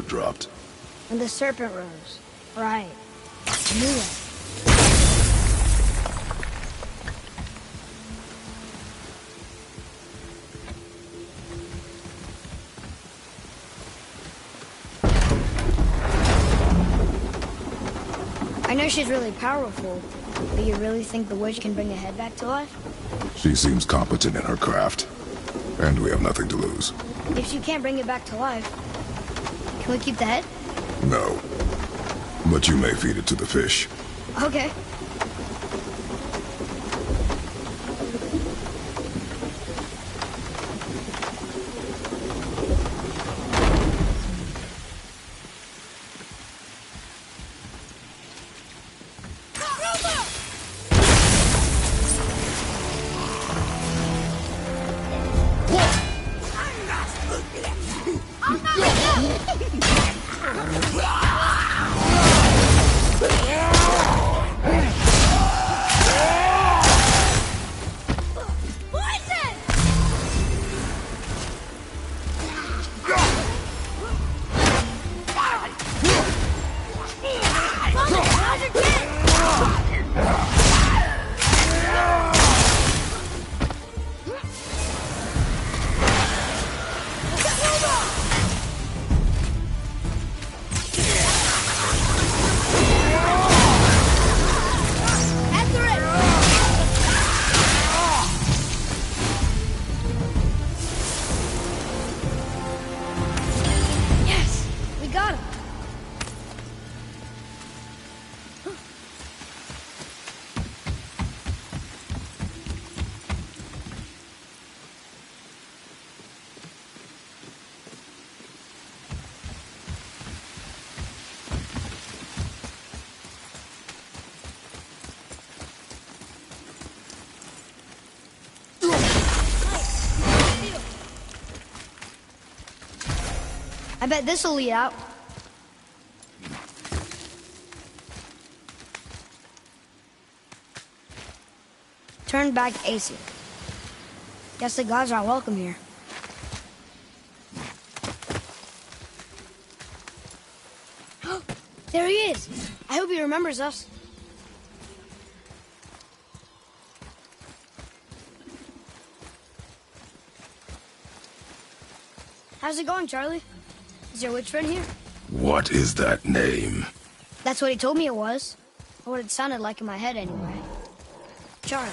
dropped. And the serpent rose. Right. I knew it. I know she's really powerful, but you really think the witch can bring the head back to life? She seems competent in her craft. And we have nothing to lose. If she can't bring it back to life, can we keep the head? No. But you may feed it to the fish. Okay. I bet this'll lead out. Turn back Aesir. Guess the gods aren't welcome here. There he is! I hope he remembers us. How's it going, Charlie? Is your witch friend here? What is that name? That's what he told me it was. Or what it sounded like in my head, anyway. Charlie.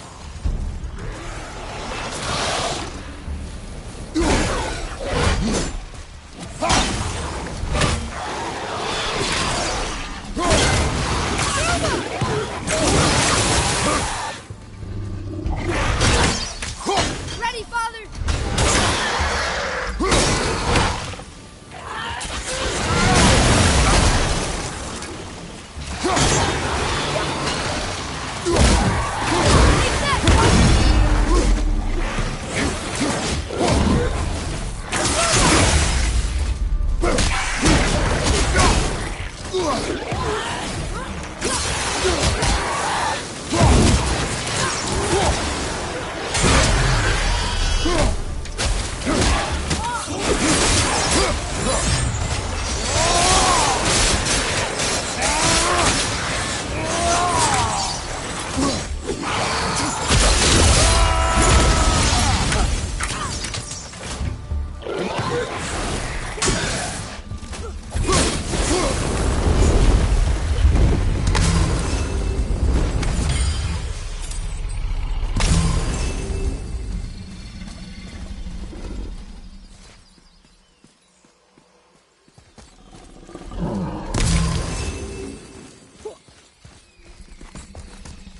Ready, Father!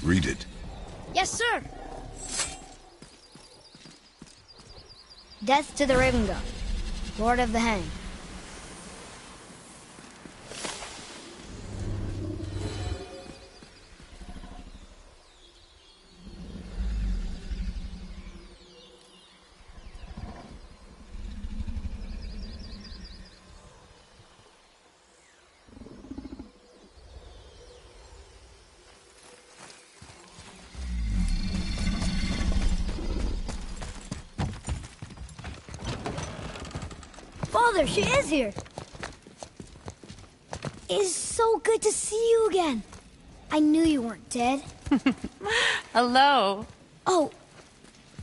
Read it. Yes, sir. Death to the Raven God, Lord of the Hang. Father, she is here. is so good to see you again. I knew you weren't dead. Hello. Oh,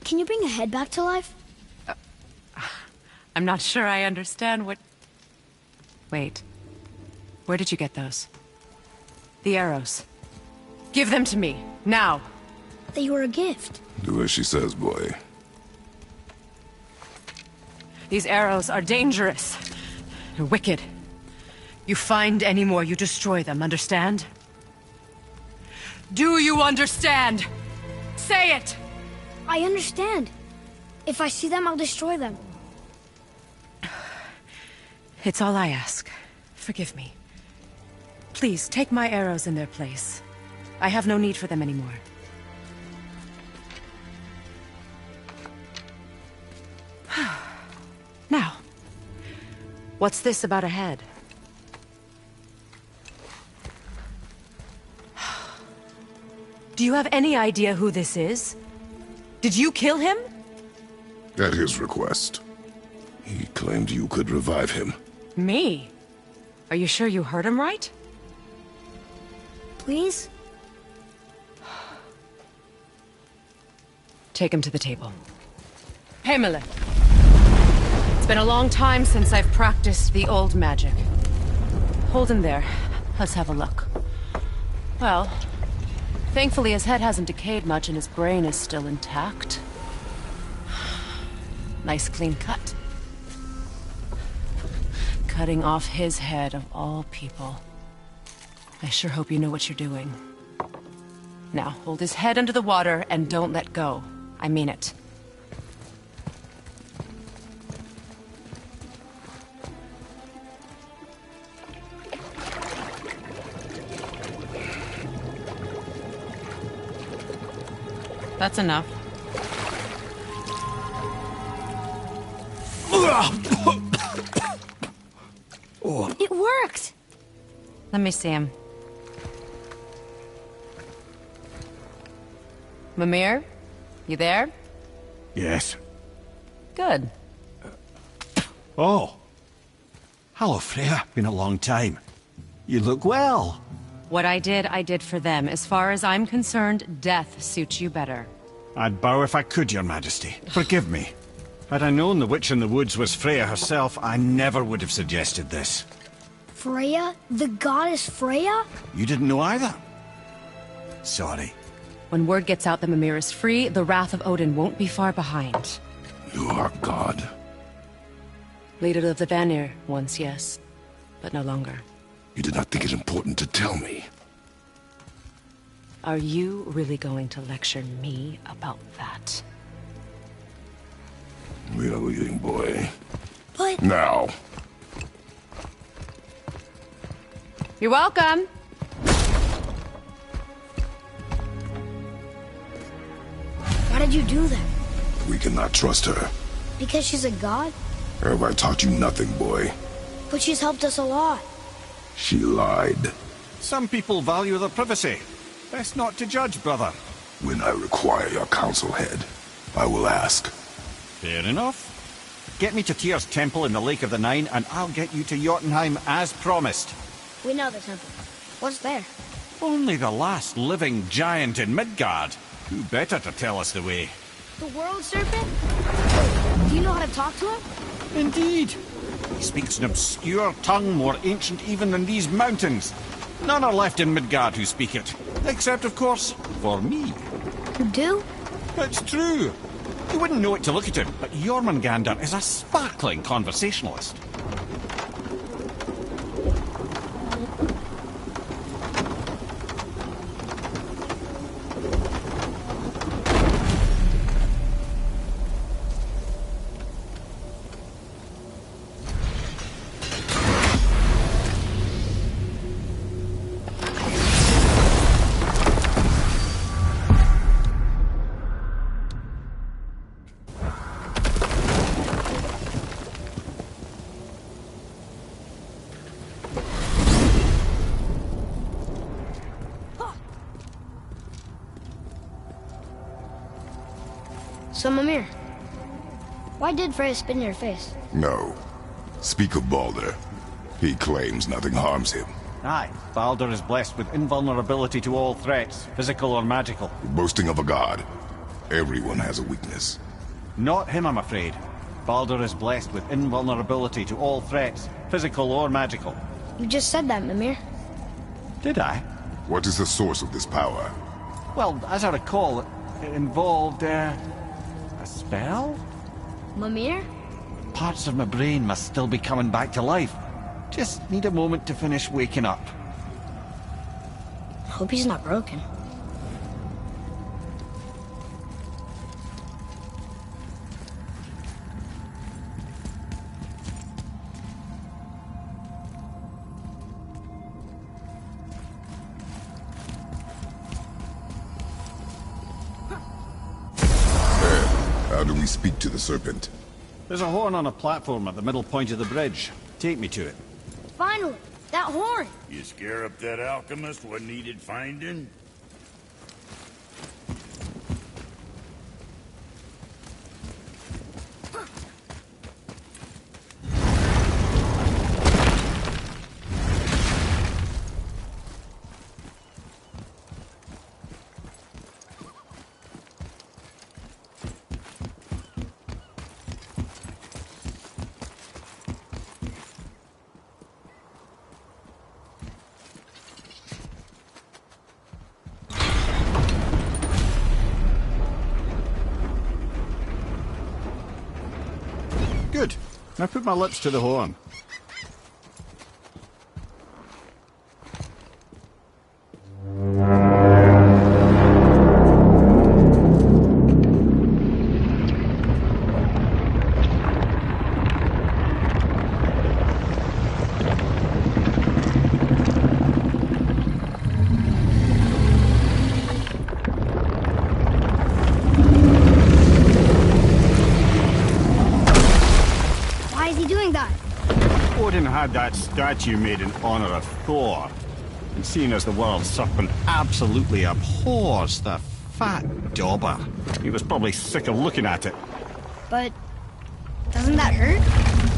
can you bring a head back to life? I'm not sure I understand what... Wait. Where did you get those? The arrows. Give them to me, now. They were a gift. Do as she says, boy. These arrows are dangerous. They're wicked. You find any more, you destroy them, understand? Do you understand? Say it! I understand. If I see them, I'll destroy them. It's all I ask. Forgive me. Please, take my arrows in their place. I have no need for them anymore. Now, what's this about a head? Do you have any idea who this is? Did you kill him? At his request. He claimed you could revive him. Me? Are you sure you heard him right? Please? Take him to the table. Himmler. It's been a long time since I've practiced the old magic. Hold him there. Let's have a look. Well, thankfully his head hasn't decayed much and his brain is still intact. Nice clean cut. Cutting off his head of all people. I sure hope you know what you're doing. Now, hold his head under the water and don't let go. I mean it. That's enough. It worked! Let me see him. Mimir? You there? Yes. Good. Oh. Hello, Freya. Been a long time. You look well. What I did for them. As far as I'm concerned, death suits you better. I'd bow if I could, Your Majesty. Forgive me. Had I known the witch in the woods was Freya herself, I never would have suggested this. Freya? The goddess Freya? You didn't know either? Sorry. When word gets out that Mimir is free, the wrath of Odin won't be far behind. You are God. Leader of the Vanir, once, yes. But no longer. You did not think it important to tell me. Are you really going to lecture me about that? We are leaving, boy. But... Now. You're welcome! Why did you do that? We cannot trust her. Because she's a god? Have I taught you nothing, boy? But she's helped us a lot. She lied. Some people value their privacy. Best not to judge, brother. When I require your council head, I will ask. Fair enough. Get me to Tyr's temple in the Lake of the Nine, and I'll get you to Jotunheim as promised. We know the temple. What's there? Only the last living giant in Midgard. Who better to tell us the way? The world serpent? Do you know how to talk to him? Indeed. He speaks an obscure tongue more ancient even than these mountains. None are left in Midgard who speak it. Except, of course, for me. You do? It's true. You wouldn't know it to look at him, but Jormungandr is a sparkling conversationalist. So, Mimir, why did Freya spit in your face? No. Speak of Balder. He claims nothing harms him. Aye, Baldur is blessed with invulnerability to all threats, physical or magical. Boasting of a god. Everyone has a weakness. Not him, I'm afraid. Baldur is blessed with invulnerability to all threats, physical or magical. You just said that, Mimir. Did I? What is the source of this power? Well, as I recall, it involved, a spell? Mimir? Parts of my brain must still be coming back to life. Just need a moment to finish waking up. Hope he's not broken. How do we speak to the serpent? There's a horn on a platform at the middle point of the bridge. Take me to it. Finally! That horn! You scare up that alchemist what needed finding? Good. Now put my lips to the horn. Why is he doing that? Odin had that statue made in honor of Thor. And seeing as the world serpent absolutely abhors the fat dauber, he was probably sick of looking at it. But doesn't that hurt?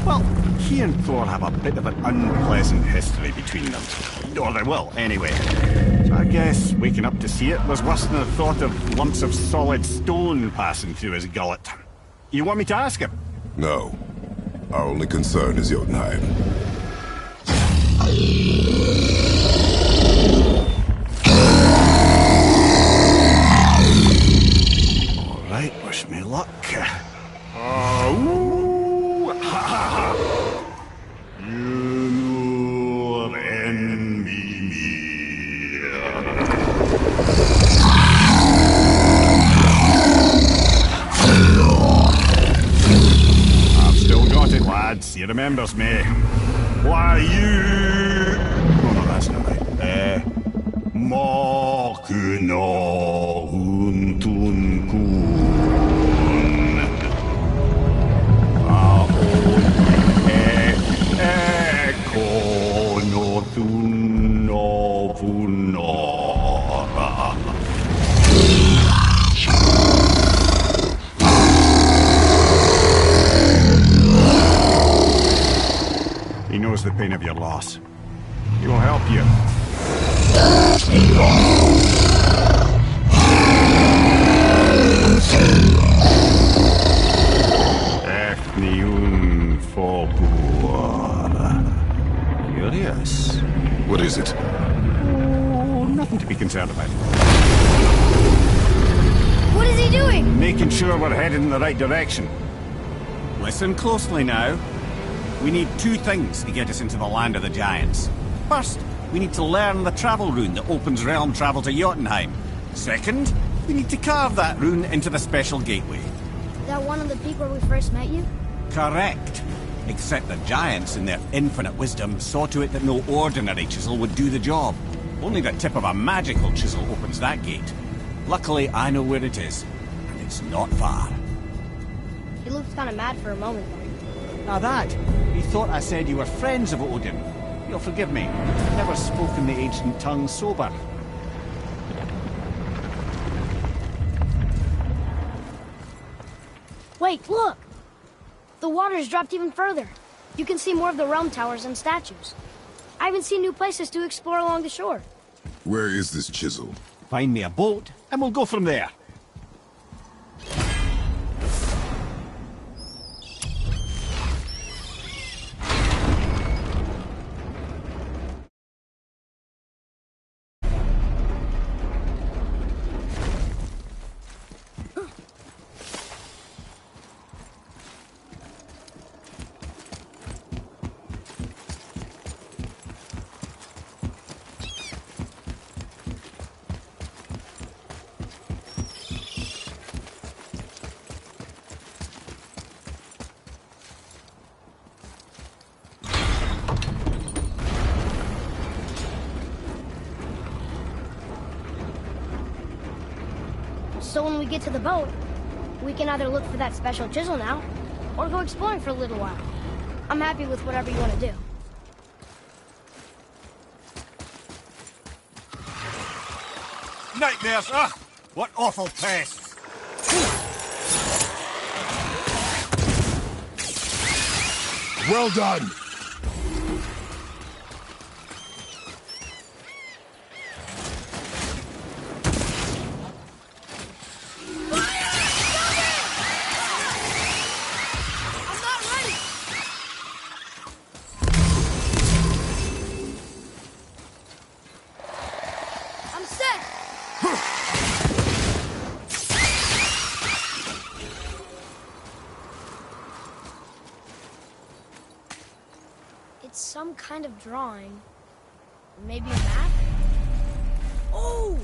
Well, he and Thor have a bit of an unpleasant history between them. Or they will, anyway. So I guess waking up to see it was worse than the thought of lumps of solid stone passing through his gullet. You want me to ask him? No. Our only concern is Jotunheim. All right, wish me luck. Ooh, ha, ha, ha. You envy me. I've still got it, lads. He remembers me. Why you? Oh no, that's not right. Makuna huntunkun. He knows the pain of your loss. He will help you. Ethnium Forbur. Curious. What is it? Oh, nothing to be concerned about. What is he doing? Making sure we're headed in the right direction. Listen closely now. We need two things to get us into the land of the giants. First, we need to learn the travel rune that opens realm travel to Jotunheim. Second, we need to carve that rune into the special gateway. Is that one of the peak where we first met you? Correct. Except the giants, in their infinite wisdom, saw to it that no ordinary chisel would do the job. Only the tip of a magical chisel opens that gate. Luckily, I know where it is, and it's not far. He looked kind of mad for a moment there. Now that, he thought I said you were friends of Odin. You'll forgive me. I've never spoken the ancient tongue sober. Wait, look! The water's dropped even further. You can see more of the realm towers and statues. I even see new places to explore along the shore. Where is this chisel? Find me a boat, and we'll go from there. So when we get to the boat, we can either look for that special chisel now, or go exploring for a little while. I'm happy with whatever you want to do. Nightmares! Ugh! What awful pests! Well done! I'm not ready! I'm set! It's some kind of drawing. Maybe a map? Oh!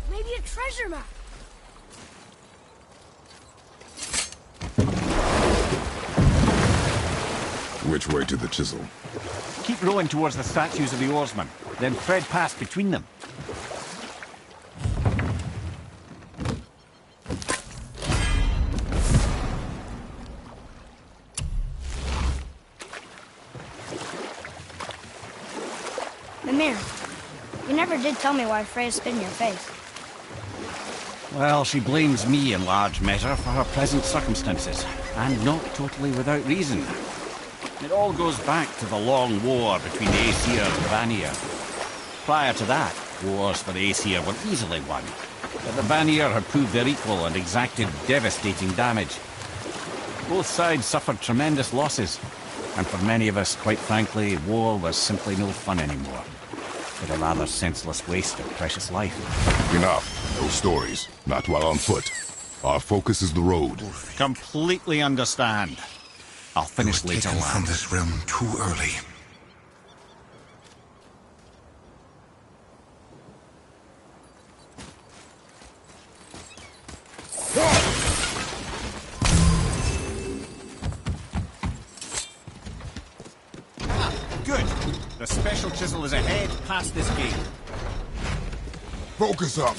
Maybe a treasure map! Which way to the chisel? Keep rowing towards the statues of the oarsmen, then thread past between them. Mimir, you never did tell me why Freya spit in your face. Well, she blames me in large measure for her present circumstances, and not totally without reason. It all goes back to the long war between the Aesir and the Vanir. Prior to that, wars for the Aesir were easily won, but the Vanir had proved their equal and exacted devastating damage. Both sides suffered tremendous losses, and for many of us, quite frankly, war was simply no fun anymore, but a rather senseless waste of precious life. Enough. No stories. Not while on foot. Our focus is the road. Completely understand. I'll finish later Taken from on. this realm too early. Good. The special chisel is ahead, past this gate. Focus up!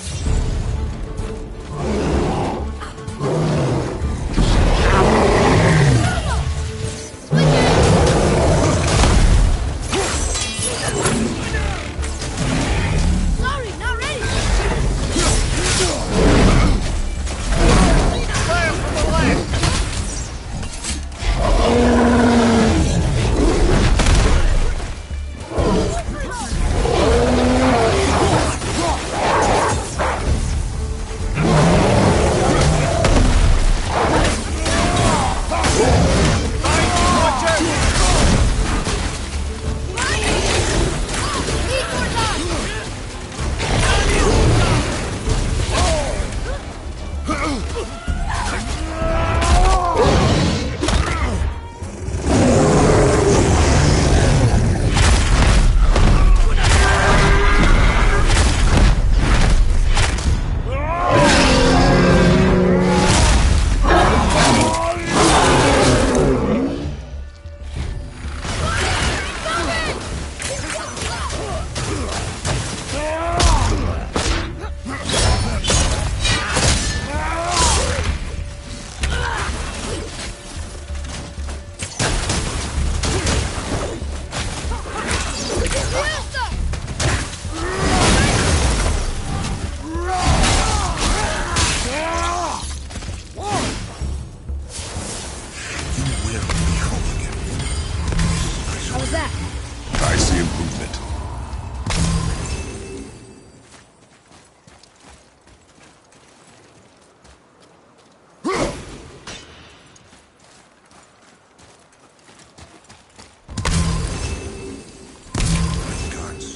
Sorry, not ready! Fire from the left!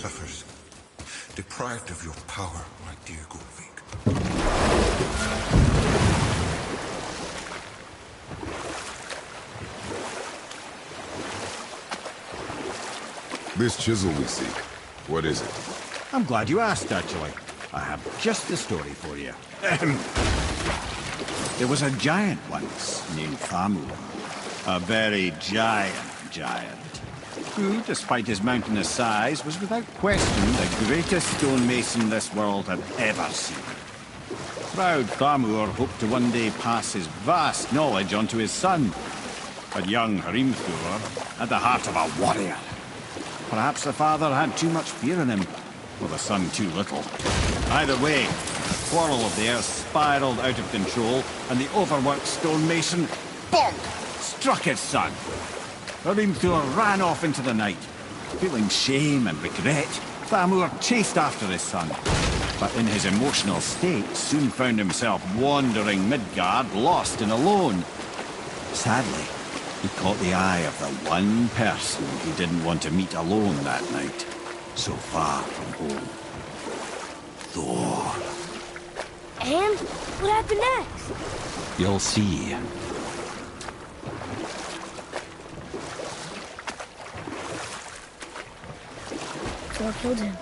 suffers, deprived of your power, my dear Gullveig. This chisel we seek, what is it? I'm glad you asked, actually. I have just the story for you. There was a giant once named Thamur. A very giant, who, despite his mountainous size, was without question the greatest stonemason this world had ever seen. Proud Thamur hoped to one day pass his vast knowledge on to his son. But young Hrimthur had the heart of a warrior. Perhaps the father had too much fear in him, or the son too little. Either way, the quarrel of theirs spiraled out of control, and the overworked stonemason, bonk, struck his son. Hrimthur ran off into the night. Feeling shame and regret, Thamur chased after his son, but in his emotional state soon found himself wandering Midgard, lost and alone. Sadly, he caught the eye of the one person he didn't want to meet alone that night, so far from home. Thor. And what happened next? You'll see. Thor killed him.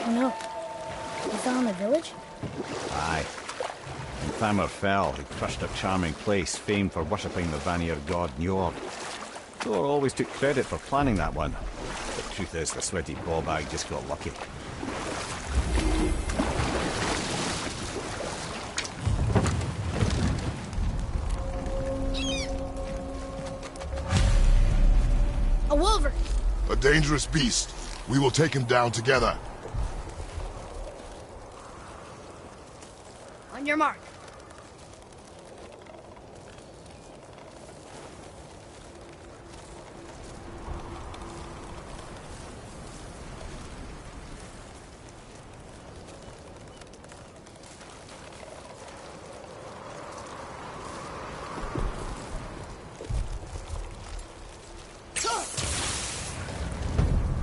Oh no. He fell in the village? Aye. When Thamur fell, he crushed a charming place famed for worshipping the Vanir god Njord. Thor always took credit for planning that one. The truth is, the sweaty ballbag just got lucky. A wolverine. A dangerous beast. We will take him down together. On your mark.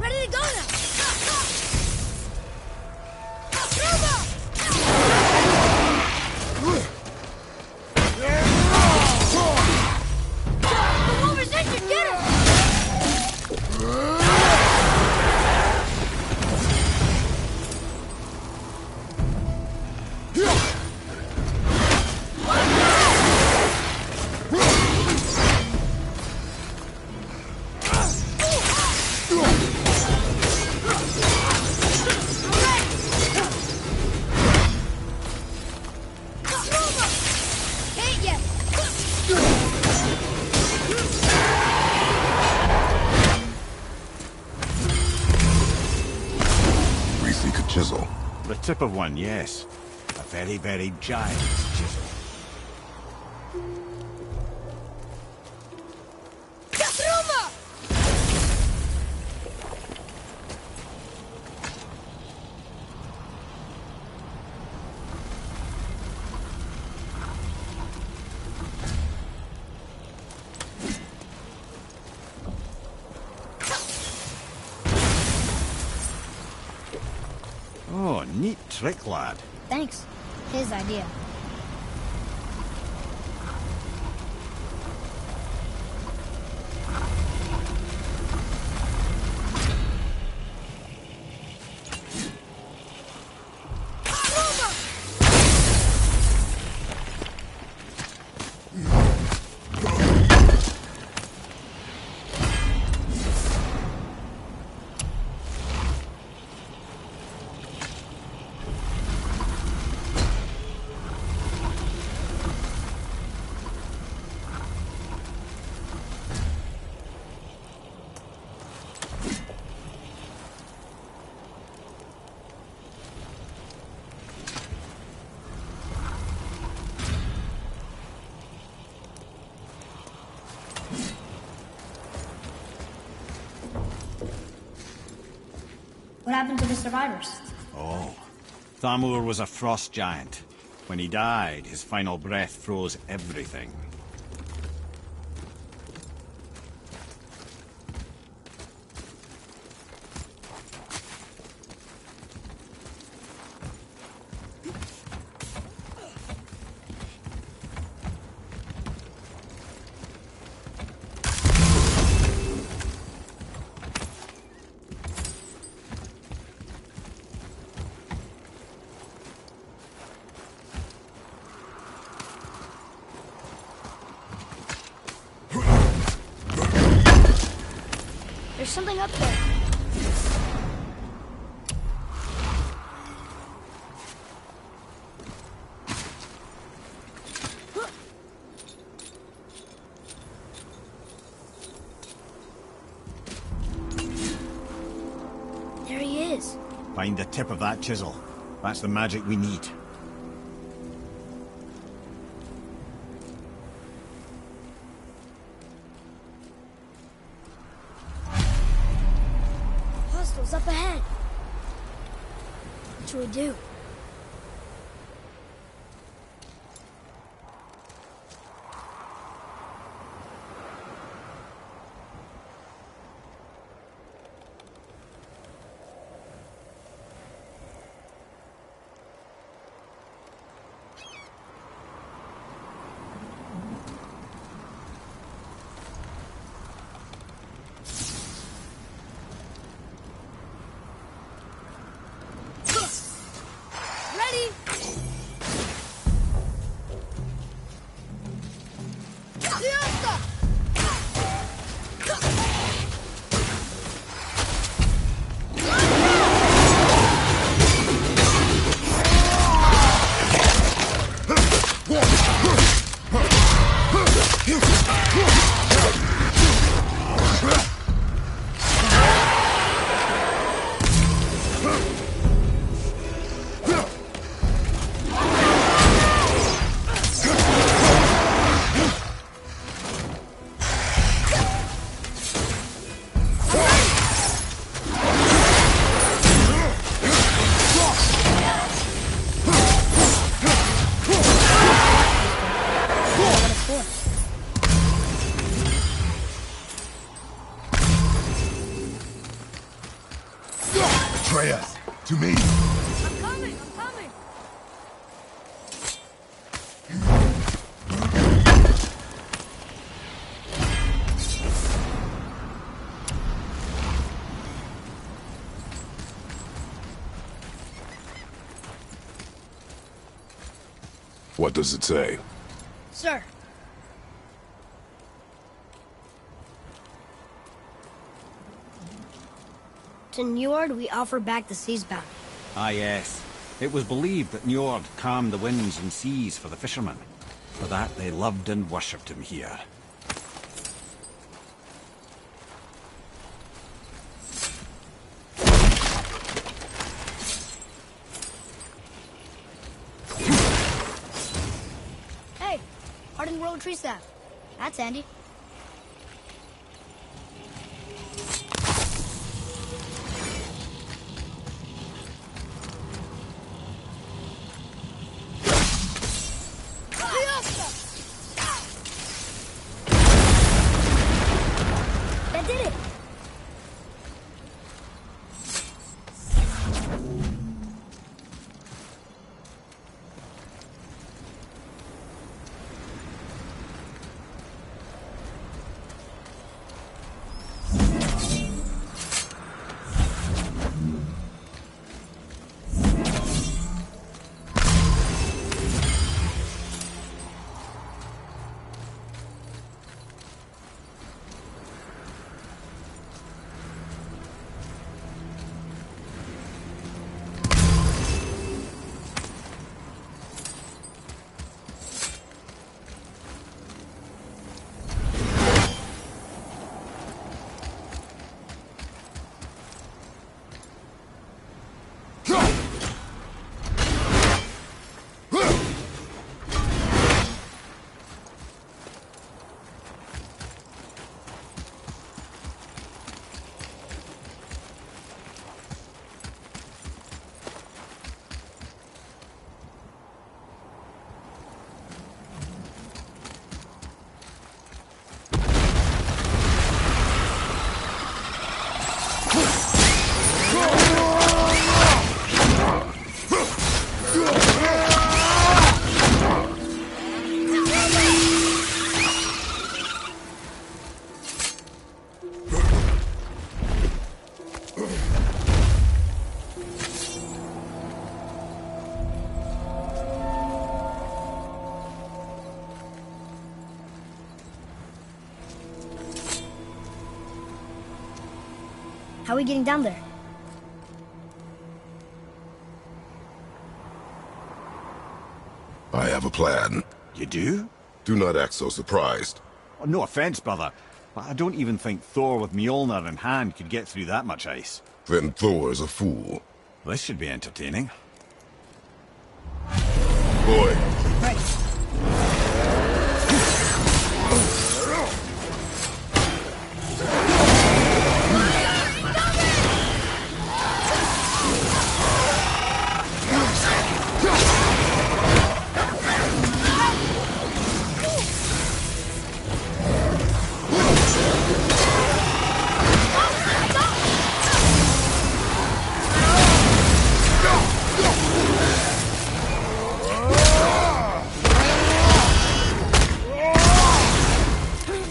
Ready to go now! The wolver's injured! Get him! Can't yet! We seek a chisel. The tip of one, yes. A very, very giant chisel. Katruma! Oh, neat trick, lad. Thanks. His idea. What happened to the survivors? Oh, Thamur was a frost giant. When he died, his final breath froze everything. something up there. There he is. Find the tip of that chisel. That's the magic we need. Hostiles up ahead. What should we do? Ready? Fiesta! Atreus, to me. I'm coming, I'm coming. What does it say? Sir. To Njord, we offer back the sea's bounty. Ah, yes. It was believed that Njord calmed the winds and seas for the fishermen. For that, they loved and worshipped him here. Hey, hardened road tree staff. That's handy. That did it! How are we getting down there? I have a plan. You do? Do not act so surprised. Oh, no offense, brother, but I don't even think Thor with Mjolnir in hand could get through that much ice. Then Thor is a fool. This should be entertaining. Boy,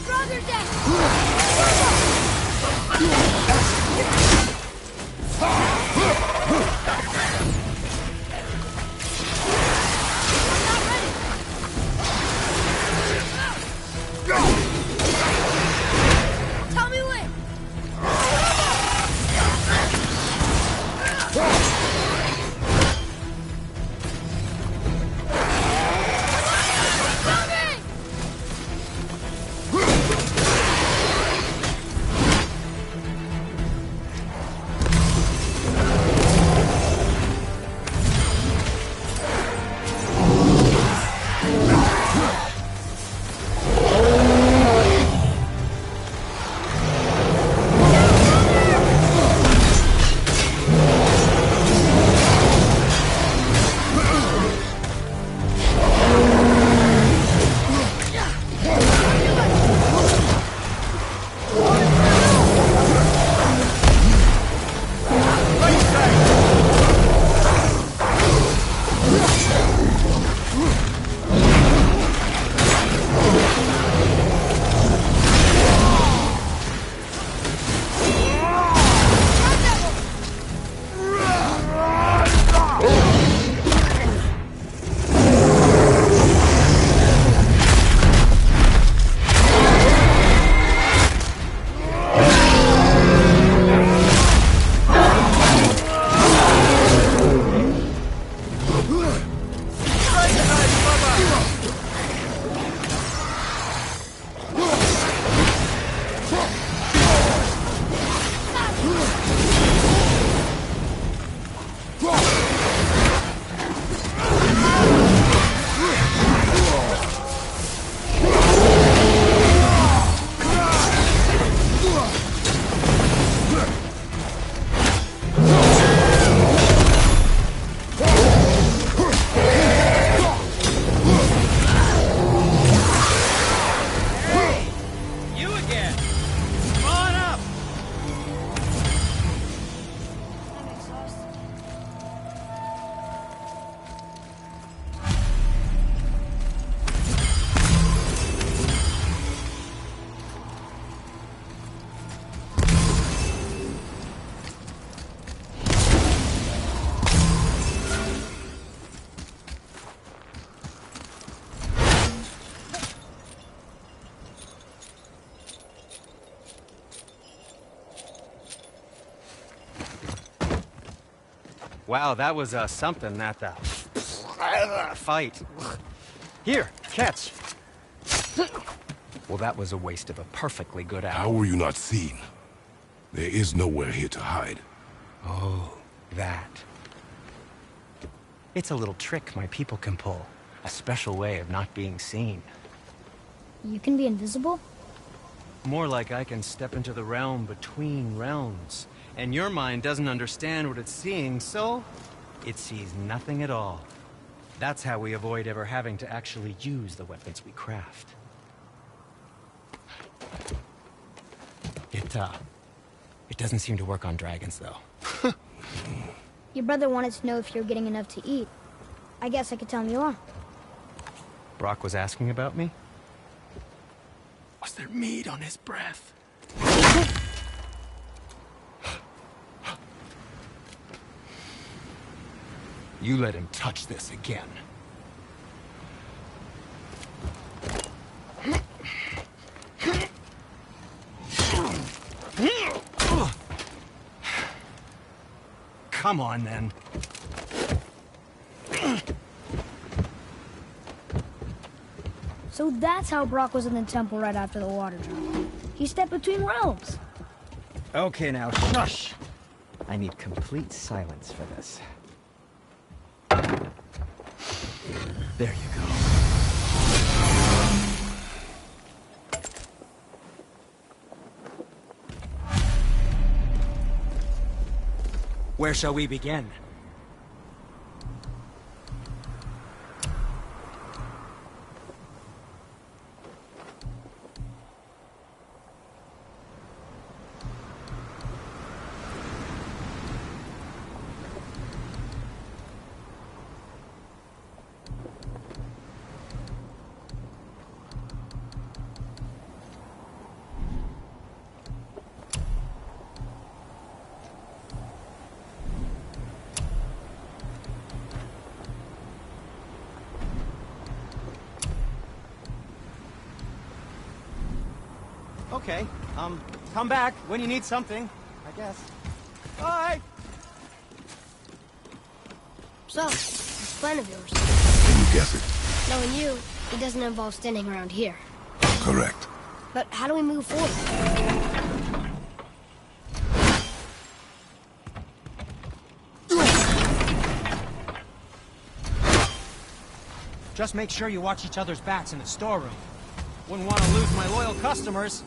Brother dead! Tell me when! Coming! You again! Come on up! I'm exhausted. Wow, that was something, that fight. Here, catch. Well, that was a waste of a perfectly good how hour. were you not seen? There is nowhere here to hide. Oh, that. It's a little trick my people can pull. A special way of not being seen. You can be invisible? More like I can step into the realm between realms. And your mind doesn't understand what it's seeing, so it sees nothing at all. That's how we avoid ever having to actually use the weapons we craft. It doesn't seem to work on dragons, though. Your brother wanted to know if you're getting enough to eat. I guess I could tell him you are. Brock was asking about me? Was there meat on his breath? You let him touch this again. come on then. So that's how Brock was in the temple right after the water drop. He stepped between realms. Okay, now shush. I need complete silence for this. There you go. Where shall we begin? Okay, come back when you need something, I guess. Bye! So, this plan of yours. Can you guess it? Knowing you, it doesn't involve standing around here. Correct. But how do we move forward? Just make sure you watch each other's backs in the storeroom. Wouldn't want to lose my loyal customers.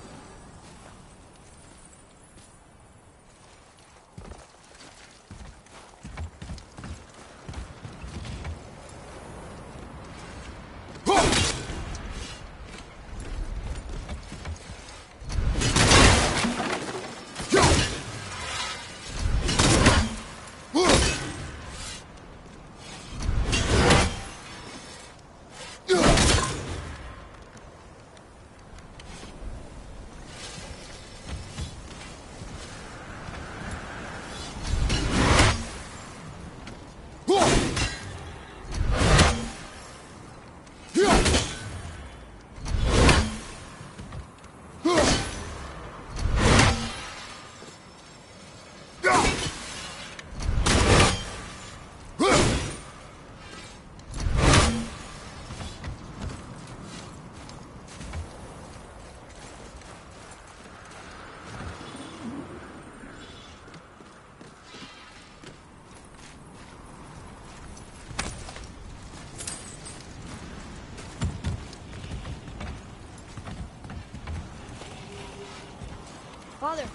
Father,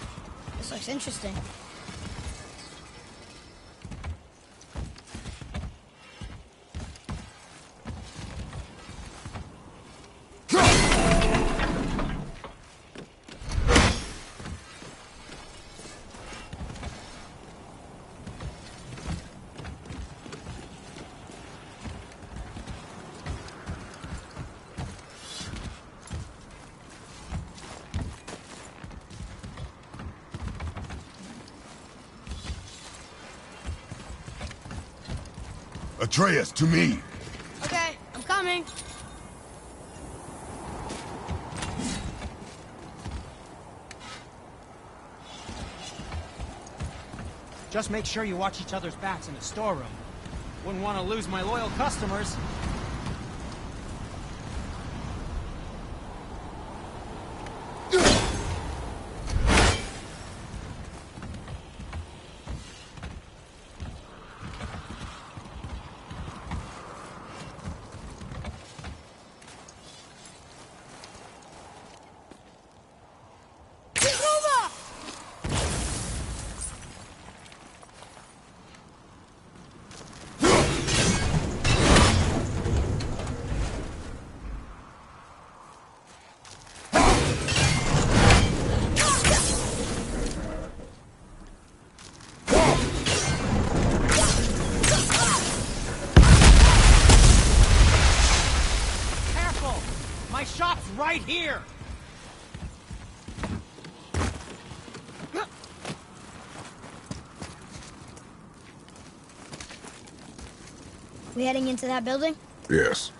this looks interesting. Atreus, to me! Okay, I'm coming. Just make sure you watch each other's backs in the storeroom. Wouldn't want to lose my loyal customers. My shop's right here! We heading into that building? Yes.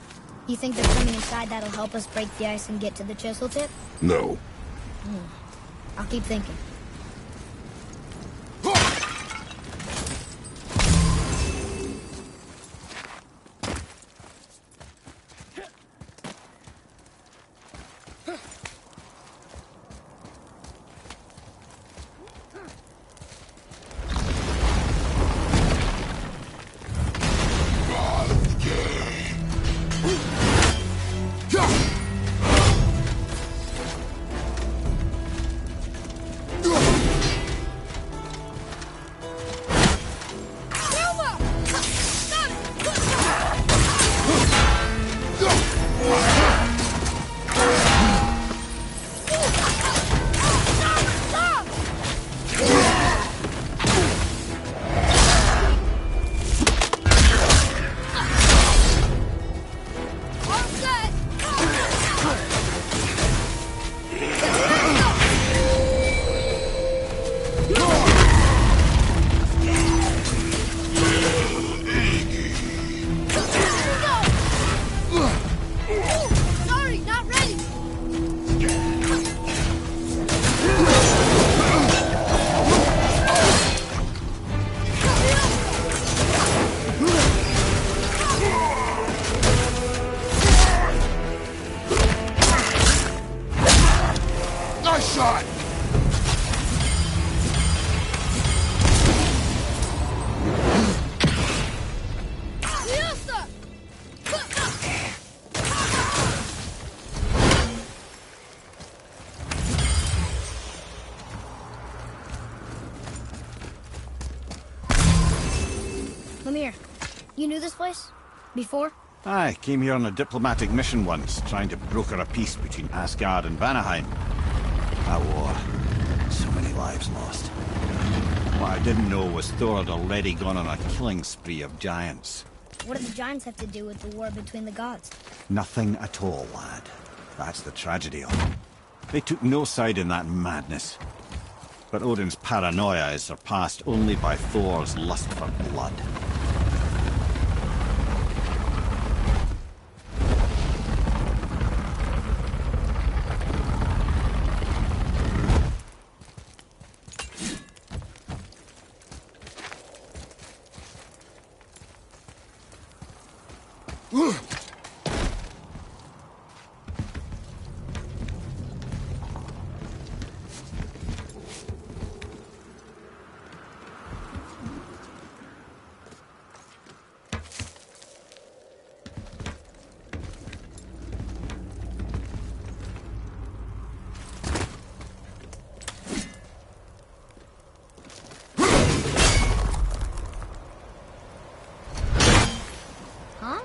You think there's something inside that'll help us break the ice and get to the chisel tip? No. I'll keep thinking. Mimir, you knew this place? Before? I came here on a diplomatic mission once, trying to broker a peace between Asgard and Vanaheim. That war. So many lives lost. What I didn't know was Thor had already gone on a killing spree of giants. What do the giants have to do with the war between the gods? Nothing at all, lad. That's the tragedy of it. They took no side in that madness. But Odin's paranoia is surpassed only by Thor's lust for blood. Huh?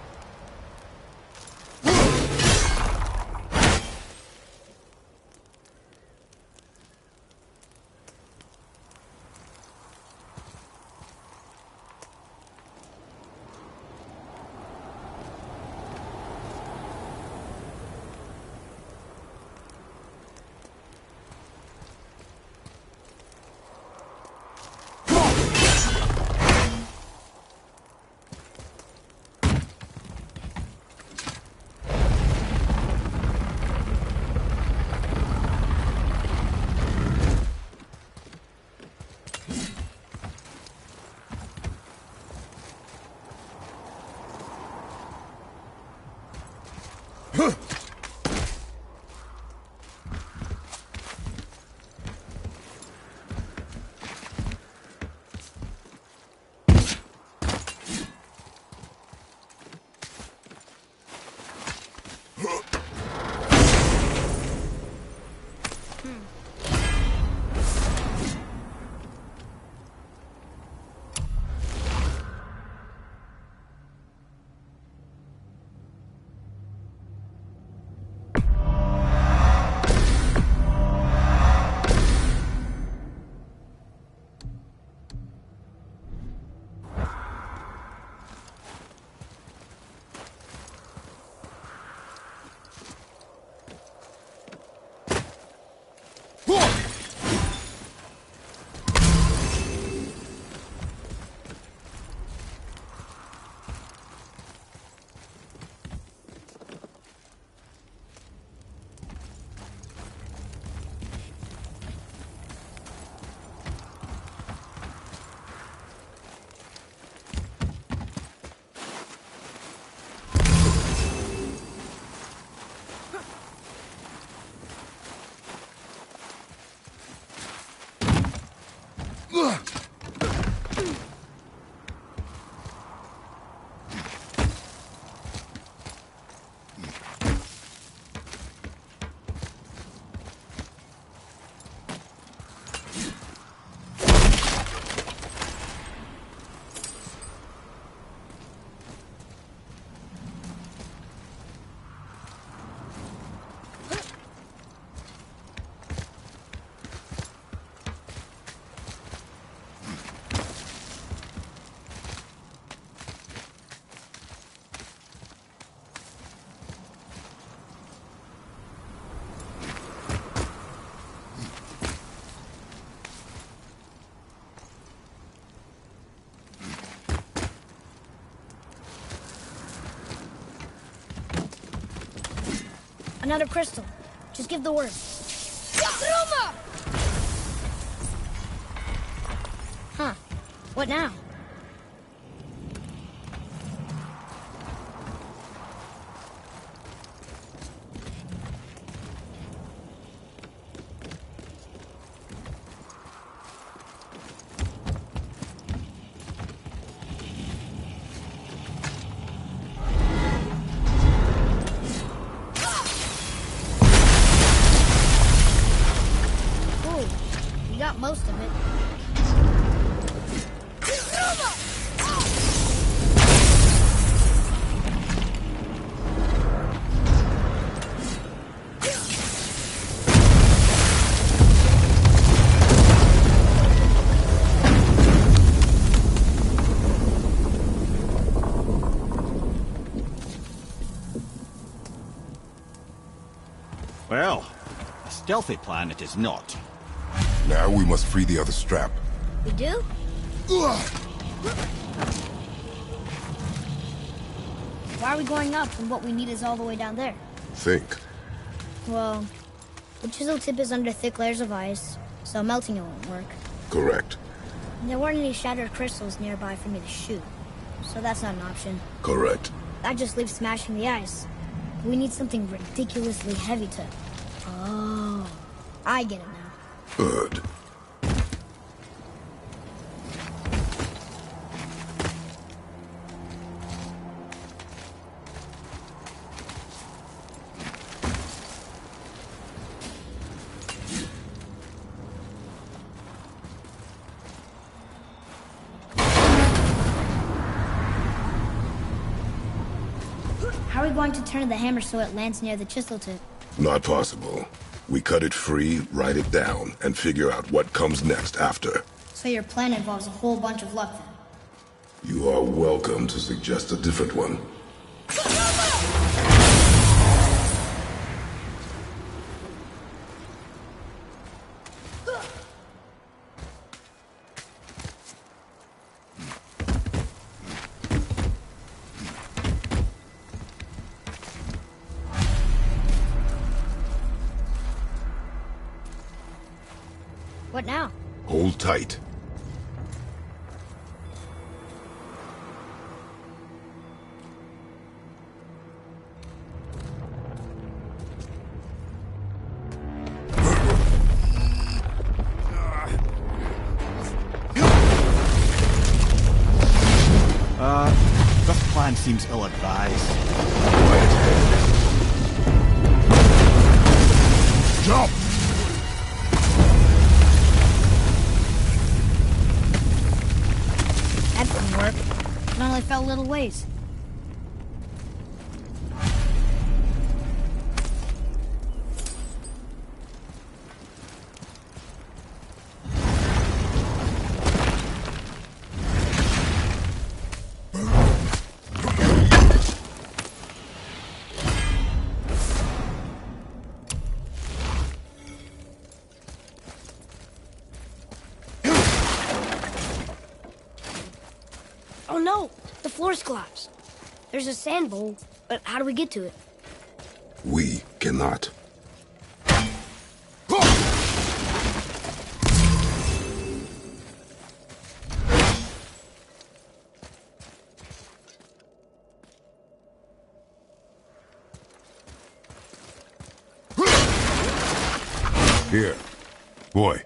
Another crystal. Just give the word. Huh. What now? Ooh, we got most of it. stealthy plan it is not. Now we must free the other strap. We do? Why are we going up when what we need is all the way down there? Think. Well, the chisel tip is under thick layers of ice, so melting it won't work. Correct. There weren't any shattered crystals nearby for me to shoot, so that's not an option. Correct. That just leaves smashing the ice. We need something ridiculously heavy to... Oh, I get it now. Good. How are we going to turn the hammer so it lands near the chisel tip? Not possible. We cut it free, write it down, and figure out what comes next after. So your plan involves a whole bunch of luck then? You are welcome to suggest a different one. What now? Hold tight. This plan seems ill-advised. Jump! That didn't work. It only fell a little ways. Oh no! The floor's collapsed. There's a sand bowl, but how do we get to it? We cannot. Here. Boy.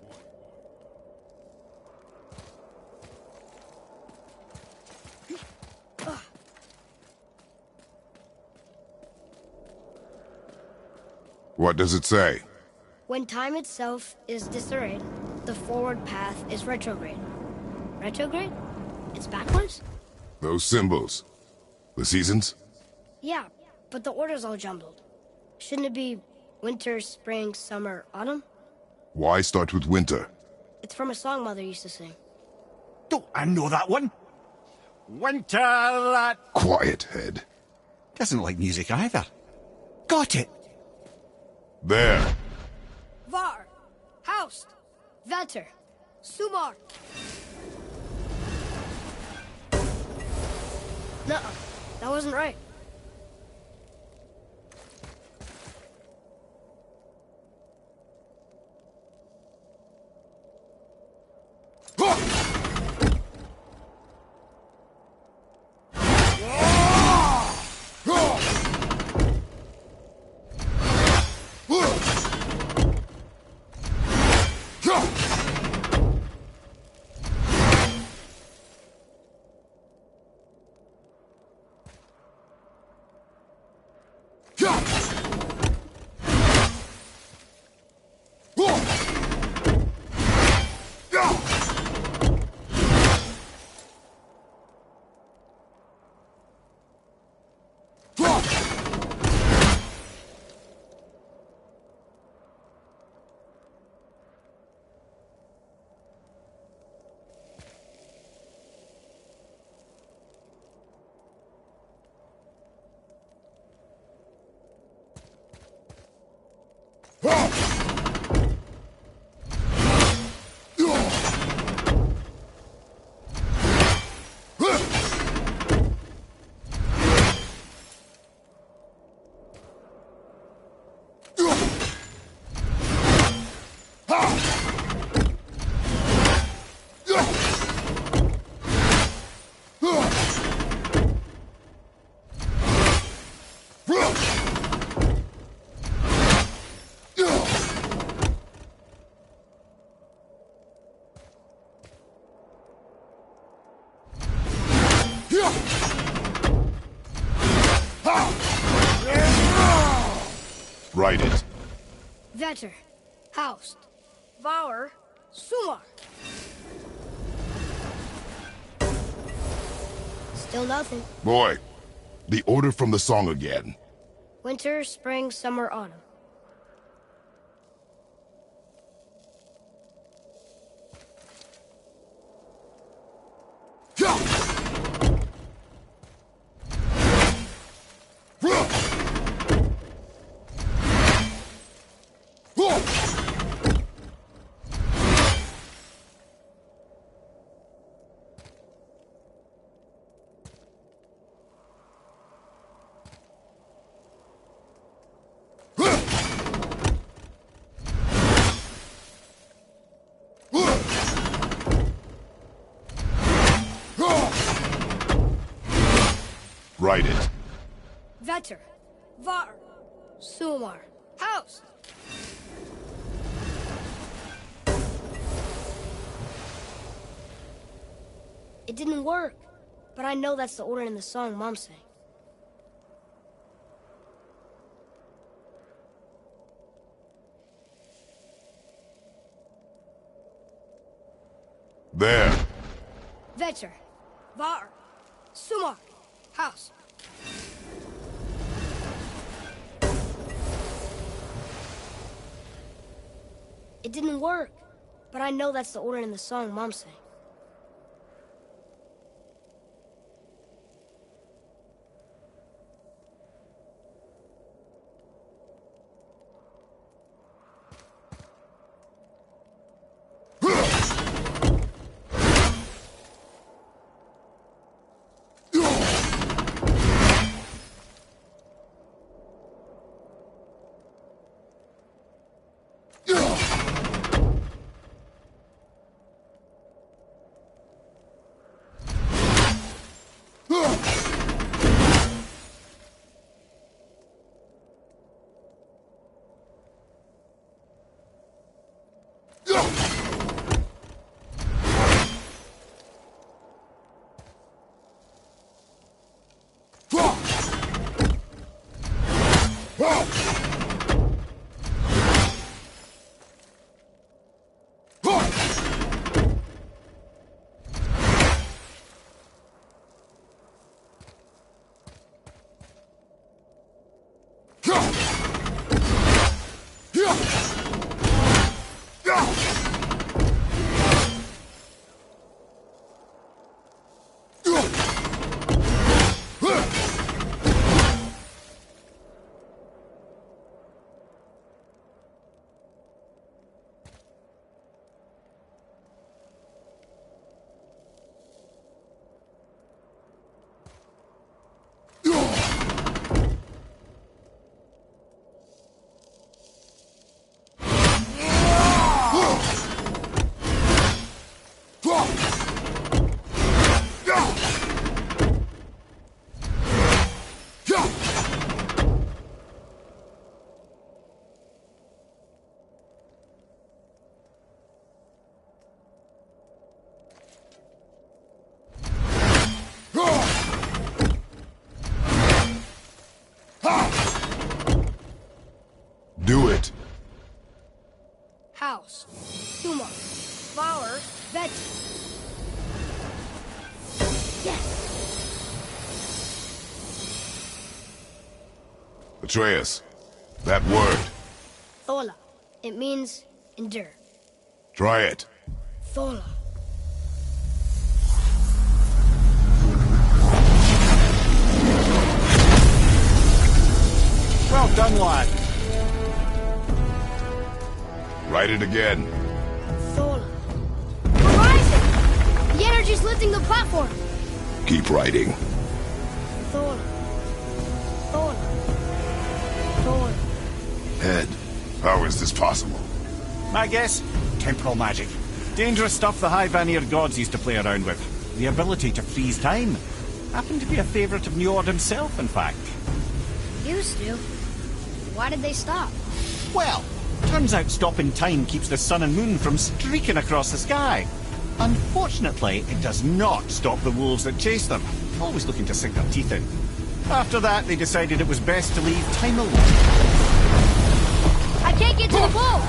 What does it say? When time itself is disarrayed, the forward path is retrograde. Retrograde? It's backwards? Those symbols. The seasons? Yeah, but the order's all jumbled. Shouldn't it be winter, spring, summer, autumn? Why start with winter? It's from a song Mother used to sing. Don't I know that one? Winter that... Quiet, head. Doesn't like music either. Got it! There. Var, Haust, Vetter, Sumar. No, that wasn't right. Write it. Vetter. Haust. Vauer. Sumar. Still nothing. Boy, the order from the song again. Winter, spring, summer, autumn. Write it. Vetter. Var. Sumar. Haust. It didn't work, but I know that's the order in the song Mom sang. There. Vetter. Var. Sumar. Haust. It didn't work, but I know that's the order in the song Mom sang. Do it. Haust. Sumar. Vauer. Vetter. Yes. Atreus, that word. Thola. It means endure. Try it. Thola. Well done, lad. Write it again. Thola. We're rising! The energy's lifting the platform. Keep writing. Thola. Thola. Thola. Head. How is this possible? My guess? Temporal magic. Dangerous stuff the High Vanir gods used to play around with. The ability to freeze time. Happened to be a favourite of Njord himself, in fact. Used to. Why did they stop? Well, turns out stopping time keeps the sun and moon from streaking across the sky. Unfortunately, it does not stop the wolves that chase them, always looking to sink their teeth in. After that, they decided it was best to leave time alone. can't get to the boat!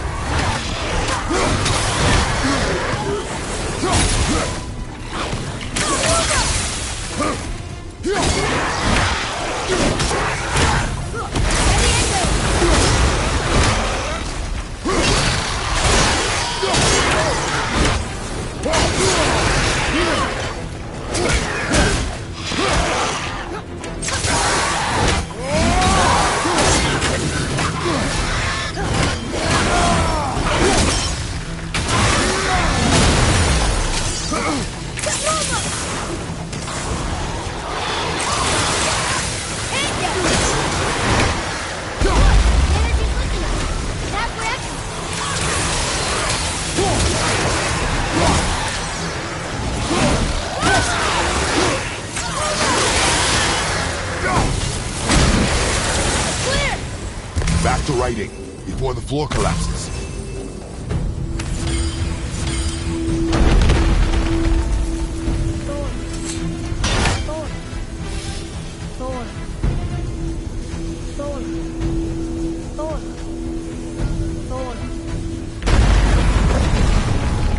Back to writing, before the floor collapses.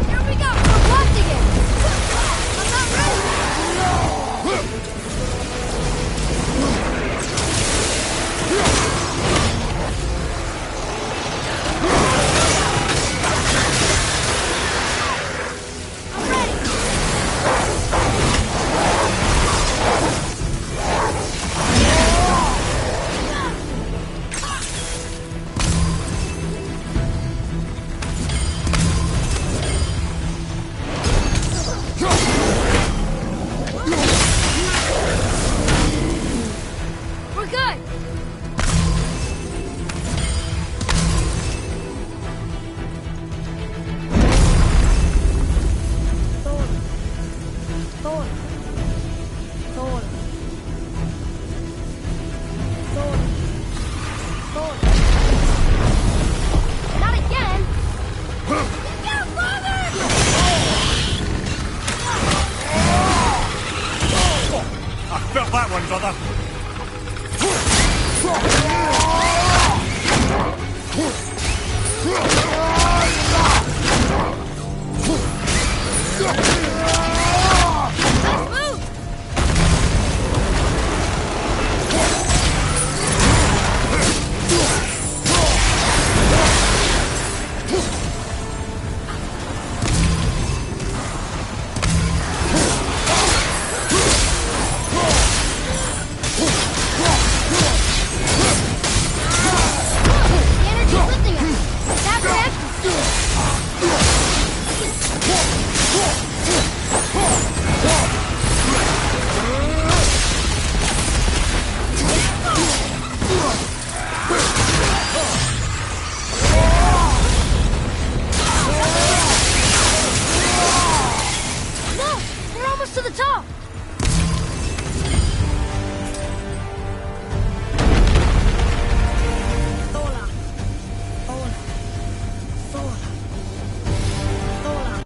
Here we go! We're blocked again! I'm not ready! We're good! Not again! Get him, father! I felt that one, brother. Let's move! The energy's lifting us! Tap reaction! No! We're almost to the top! Sola. Sola. Sola. Sola.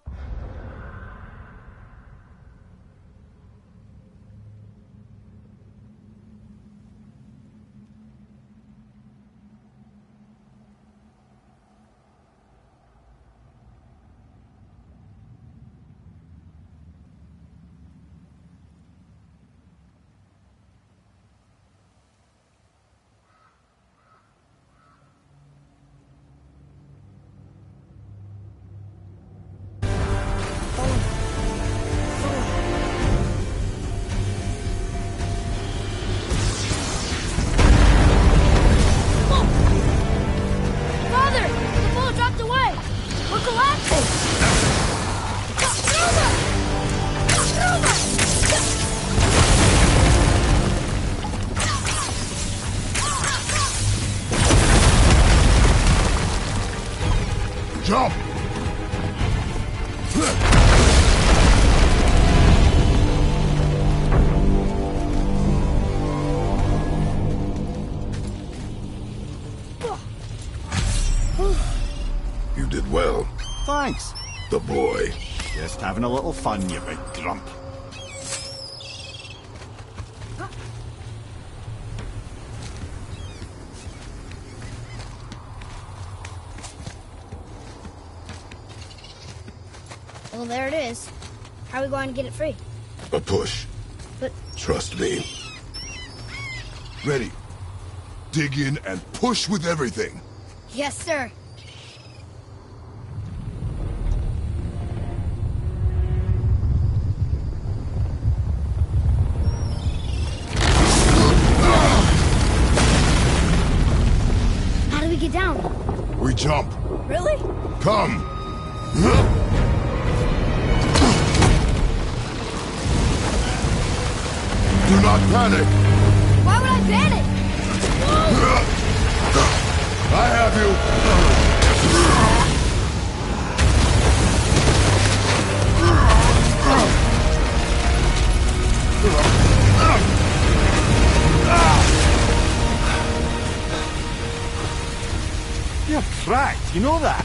Father! The boat dropped away! We're collapsing! Jump! You did well. Thanks. The boy. Just having a little fun, you big grump. Well, there it is. How are we going to get it free? A push. But... Trust me. Ready. Dig in and push with everything. Yes, sir. How do we get down? We jump. Really? Come. Do not panic. Why would I panic? I have you. You're cracked, you know that?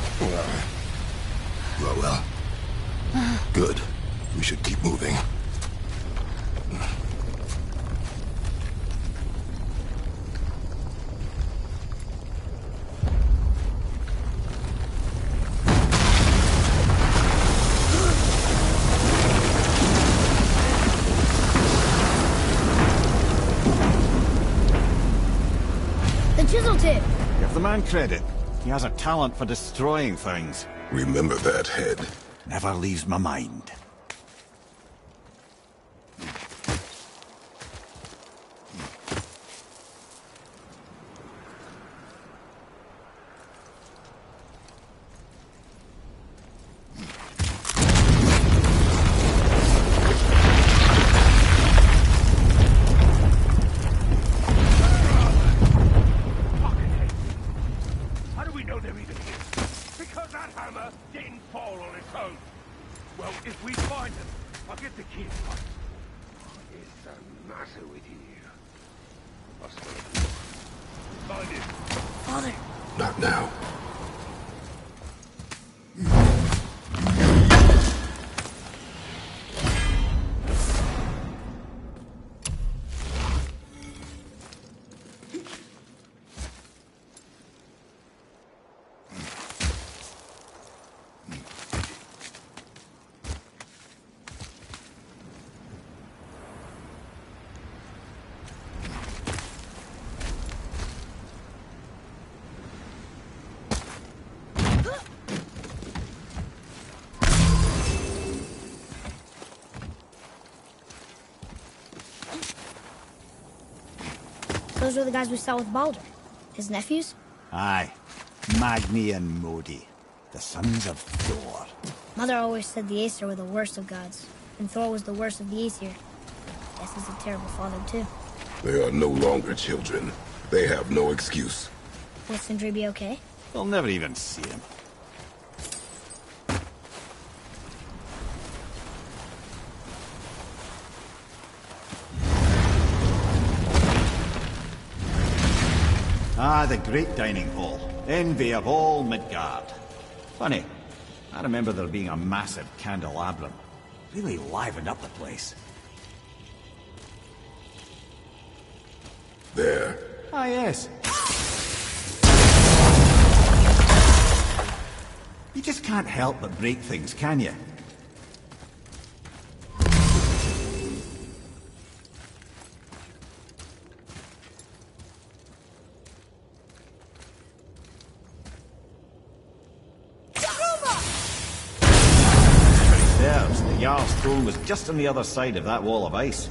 Well. Good. We should keep moving. The chisel tip. Give the man credit. He has a talent for destroying things. Remember that head. Never leaves my mind. How do we know they're even here? Because that hammer didn't fall on its own. Well, if we find them, I'll get the kid. What is the matter with you? I'll spell it. Find it. Father. Not now. Those were the guys we saw with Baldur. His nephews? Aye. Magni and Modi. The sons of Thor. Mother always said the Aesir were the worst of gods, and Thor was the worst of the Aesir. Guess he's a terrible father, too. They are no longer children. They have no excuse. Will Sindri be okay? We'll never even see him. Ah, the great dining hall. Envy of all Midgard. Funny, I remember there being a massive candelabrum. Really livened up the place. There. Ah, yes. You just can't help but break things, can you? The Jarl's throne was just on the other side of that wall of ice.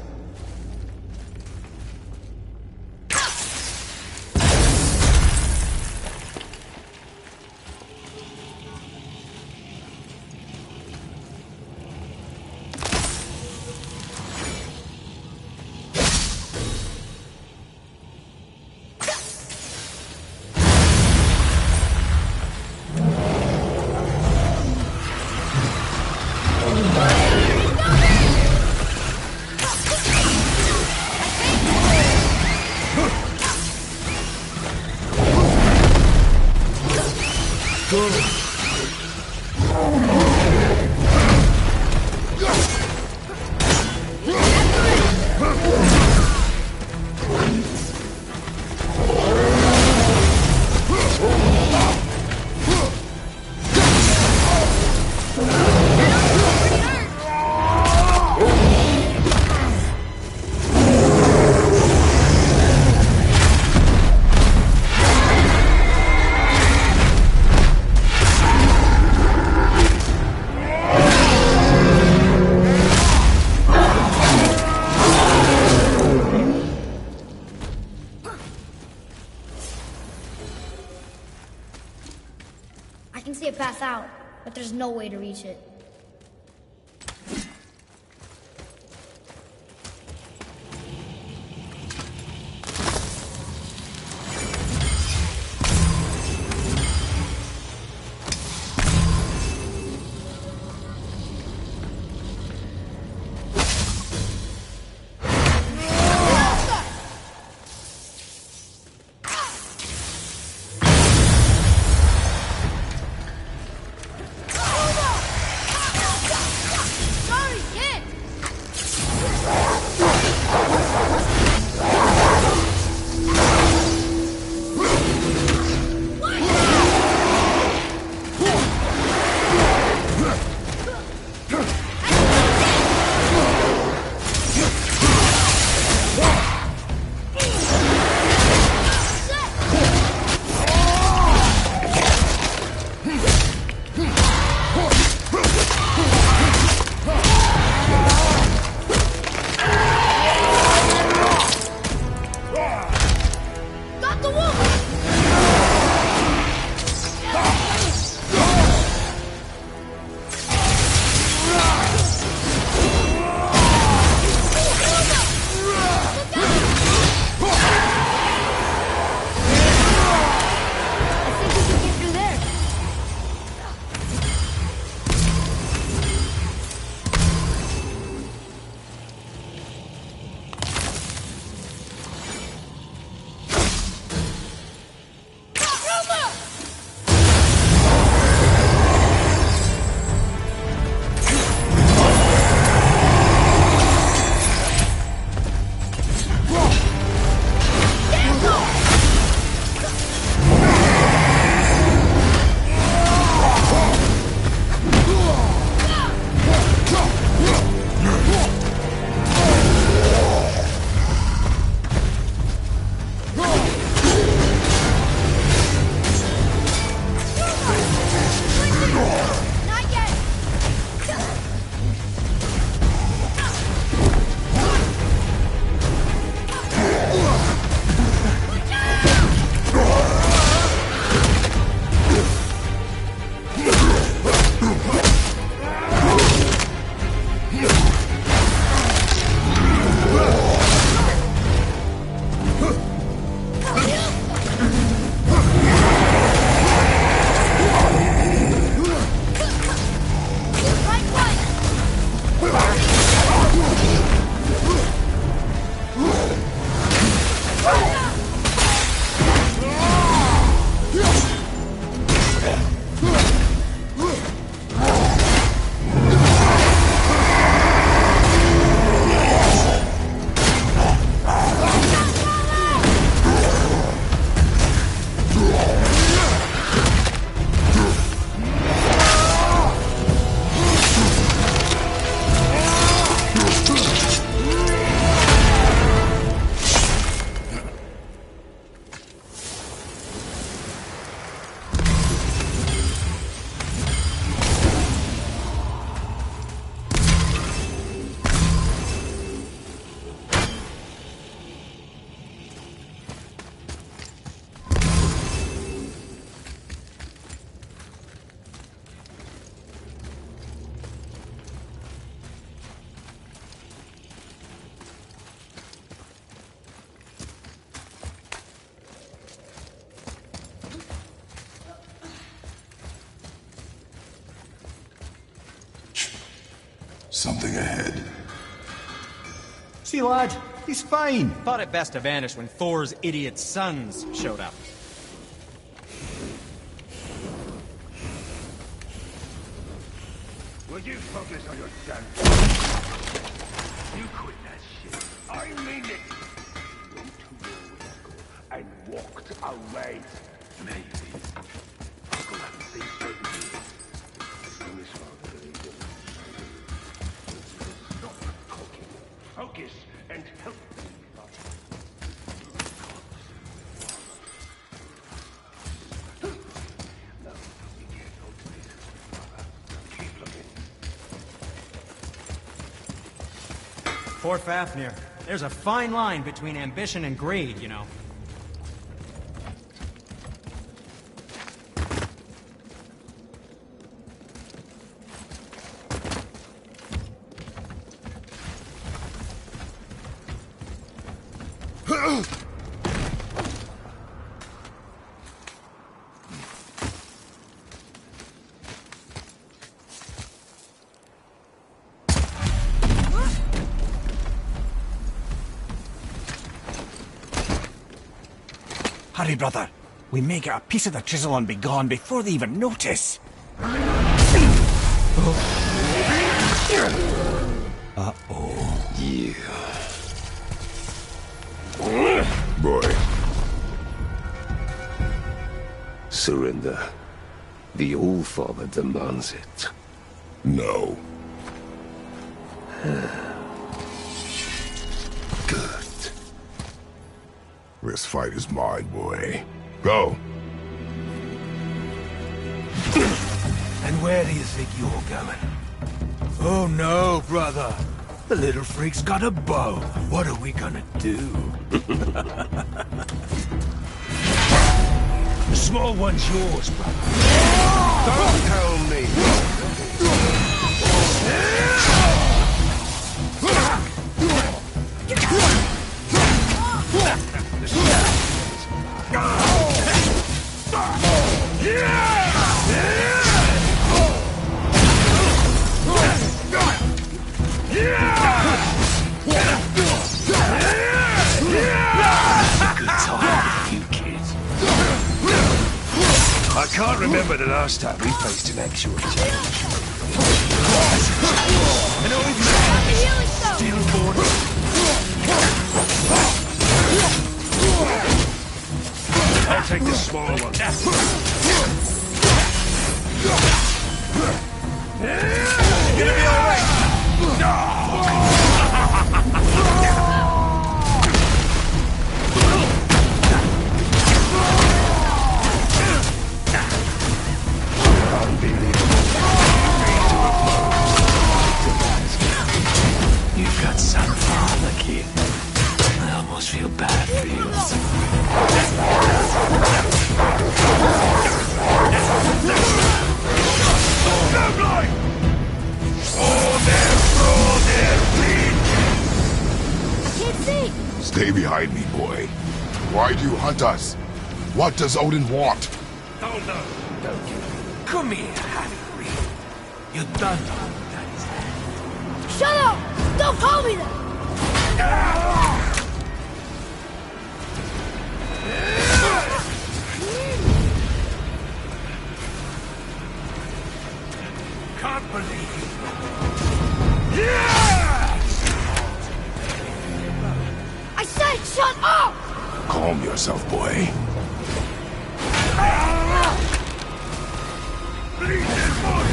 path out, but there's no way to reach it. Something ahead. See, lad, he's fine. Thought it best to vanish when Thor's idiot sons showed up. Would you focus on your son? You quit that shit. I mean it. Went to war with Uncle and walked away. Maybe. Uncle hasn't seen straight in years. And his father believed him. Stop talking. Focus and help me. No, we can't go to this, Father. Keep looking. Poor Fafnir. There's a fine line between ambition and greed, you know. Hurry, brother. We may get a piece of the chisel and be gone before they even notice. Uh-oh. Yeah. Boy. Surrender. The All-Father demands it. No. Good. This fight is mine, boy. Go. And where do you think you're going? Oh no, brother. The little freak's got a bow. What are we gonna do? The small one's yours, brother. Don't tell me. I can't remember the last time we faced an actual challenge. And always still born. I'll take the small one. Gonna be alright. You've got some father, kid. I almost feel bad for you. I can't see. Stay behind me, boy. Why do you hunt us? What does Odin want? Hold on. Come here, half-breed. You done know that is. Shut up! Don't call me that! Can't believe it. I said shut up! Calm yourself, boy.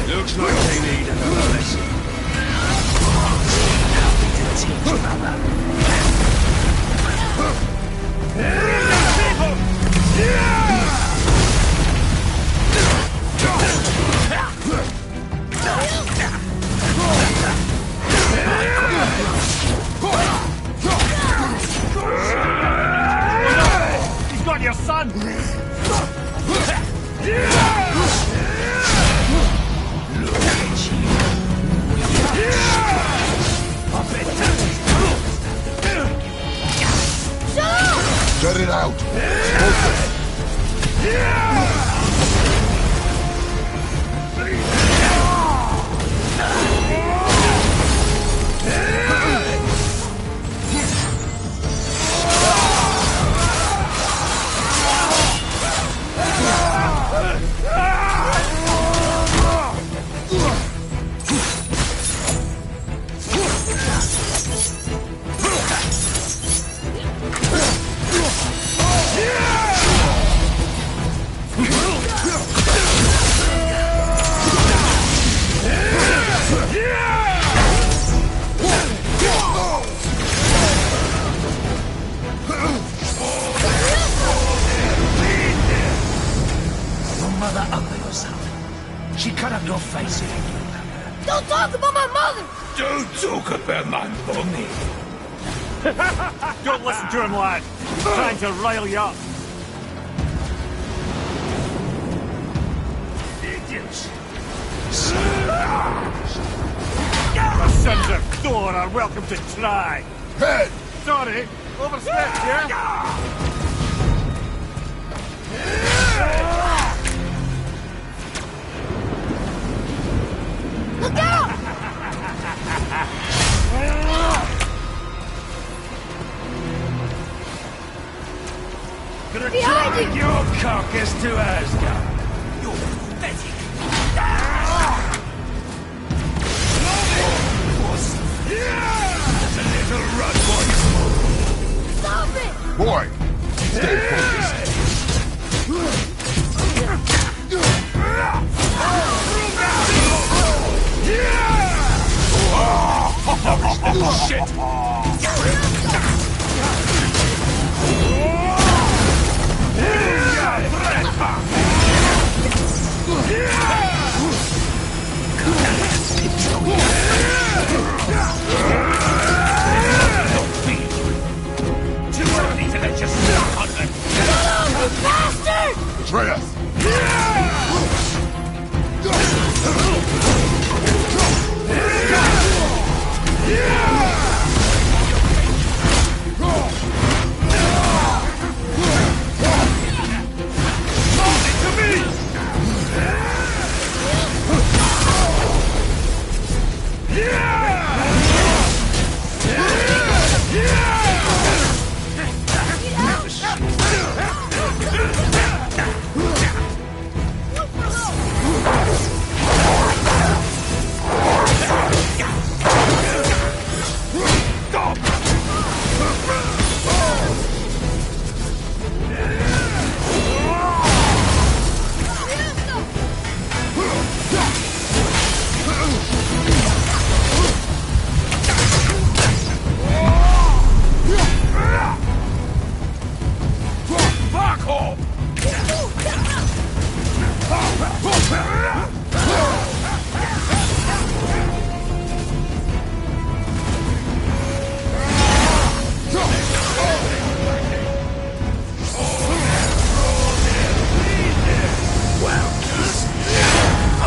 Looks like they need another lesson. He's got your son! Get it out! Mother over yourself. She cut up your face if you do. Don't talk about my mother! Don't talk about my mommy. Don't listen to him, lad. He's trying to rile you up. Idiots. The sons of Thor are welcome to try. Head! Sorry, Overstretched, yeah? Look out! Gonna Behind drag you! your carcass to Asgard. You're pathetic. There's a little run once. Stop it! Boy, stay focused. Shit! Too early to let you stop on them. Bastard! Atreus! Fuck off!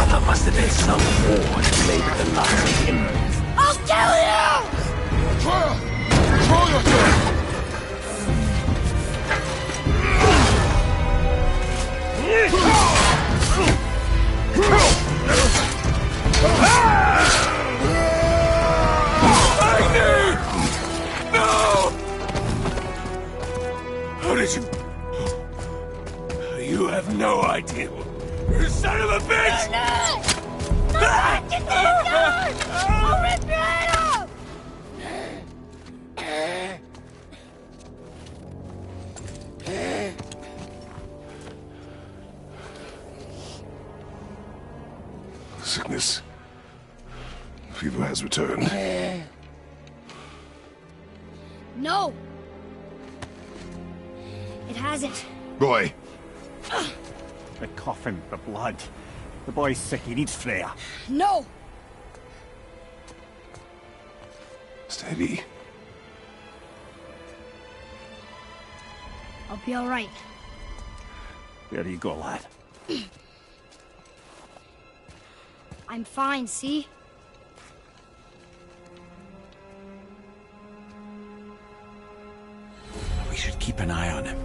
There must have been some war that made the last of him. I'll kill you! Atreus! Control yourself! How did you... You have no idea. You son of a bitch! No! Get the gun! I'll rip your head off! Sickness. Fever has returned. No! It hasn't. Boy, The coffin, the blood. The boy's sick, he needs Freya. No! Steady. I'll be alright. There you go, lad. I'm fine, see? We should keep an eye on him.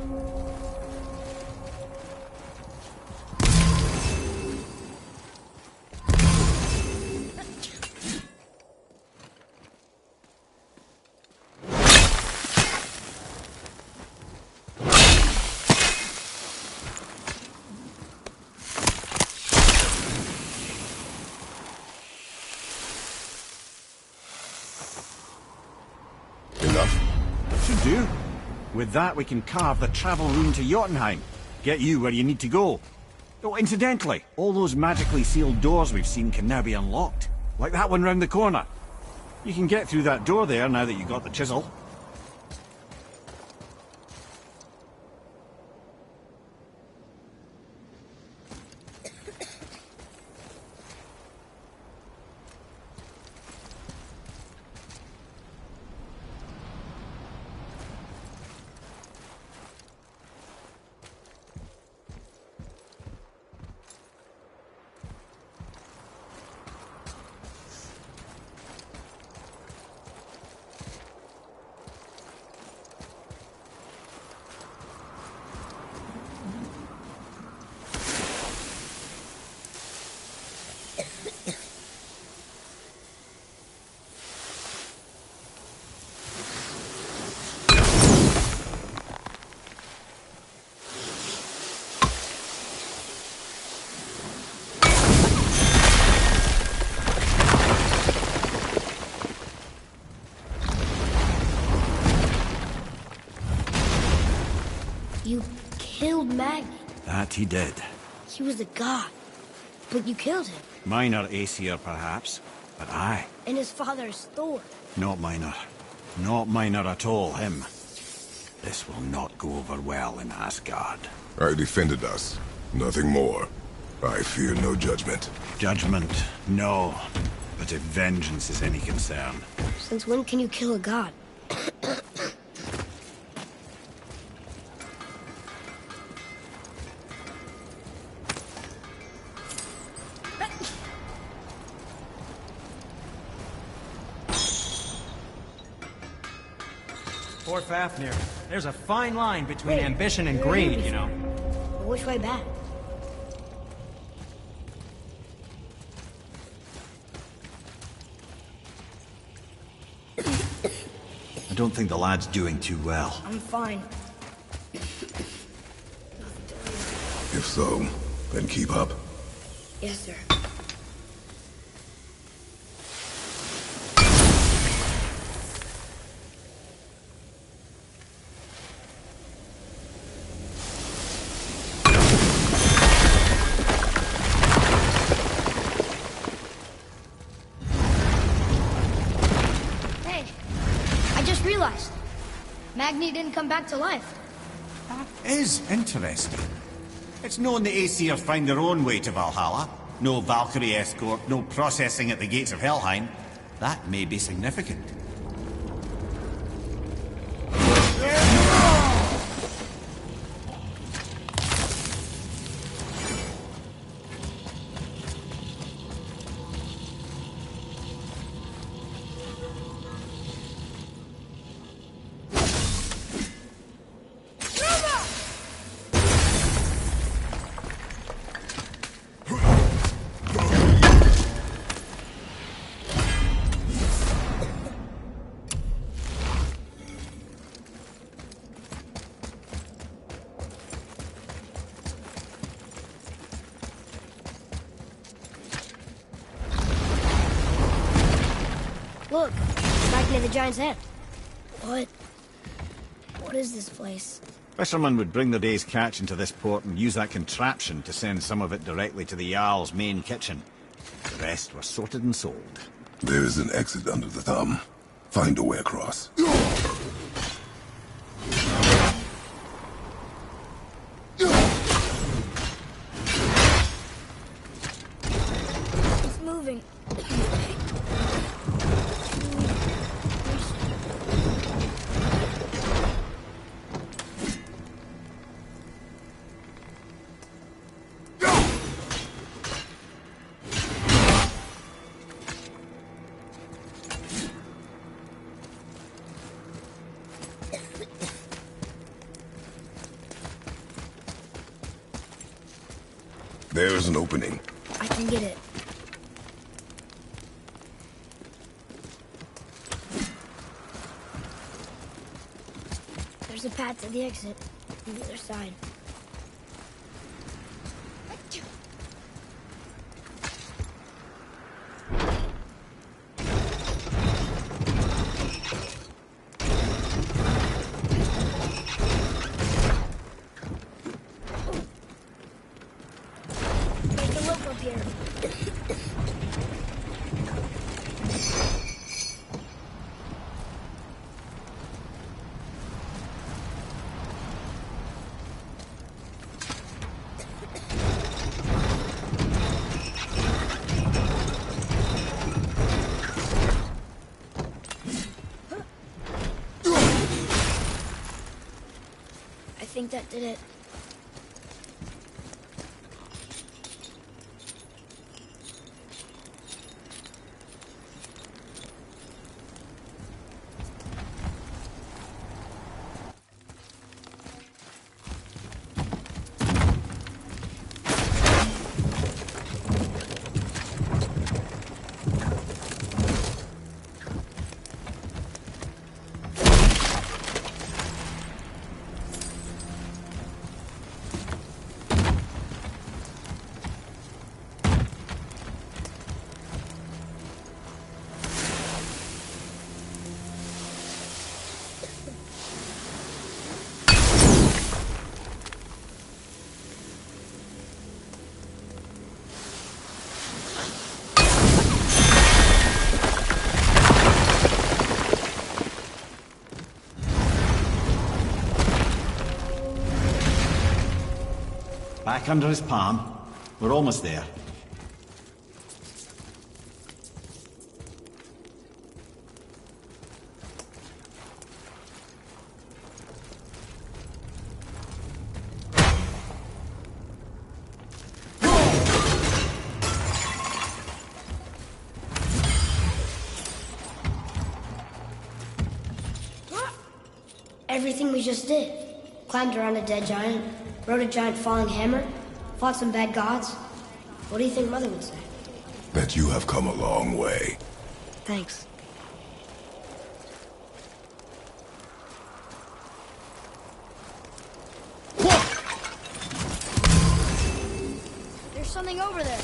Enough? Should do. With that, we can carve the travel rune to Jotunheim. Get you where you need to go. Oh, incidentally, all those magically sealed doors we've seen can now be unlocked. Like that one round the corner. You can get through that door there now that you got the chisel. You killed Magni. That he did. He was a god. But you killed him. Minor Aesir, perhaps, but I. And his father is Thor. Not minor. Not minor at all, him. This will not go over well in Asgard. I defended us. Nothing more. I fear no judgment. Judgment, no. But if vengeance is any concern. Since when can you kill a god? Poor Fafnir. There's a fine line between ambition and greed, you know. But which way back? I don't think the lad's doing too well. I'm fine. If so, then keep up. Yes, sir. Magni didn't come back to life. That is interesting. It's known the Aesir find their own way to Valhalla. No Valkyrie escort, no processing at the gates of Helheim. That may be significant. Look, back near the giant's head. What is this place? Fishermen would bring their day's catch into this port and use that contraption to send some of it directly to the Jarl's main kitchen. The rest were sorted and sold. There is an exit under the thumb. Find a way across. It's moving. There's an opening. I can get it. There's a path to the exit on the other side. I think that did it. Back under his palm. We're almost there. Everything we just did. Climbed around a dead giant, rode a giant falling hammer, fought some bad gods. What do you think Mother would say? That you have come a long way. Thanks. There's something over there.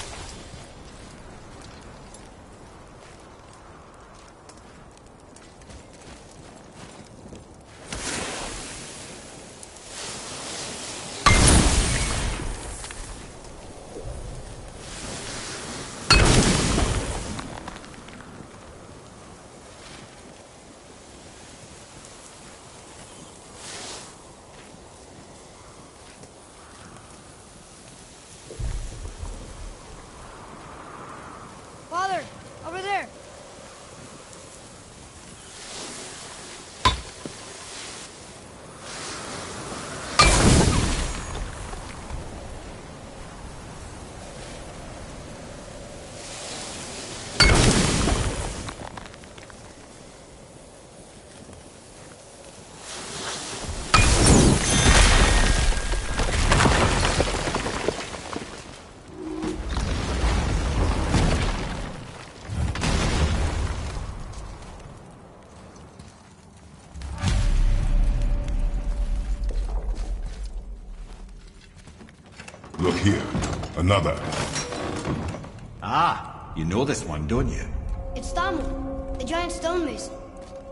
Father, over there. Look here. Another. Ah, you know this one, don't you? It's Thamur, the giant stonemason.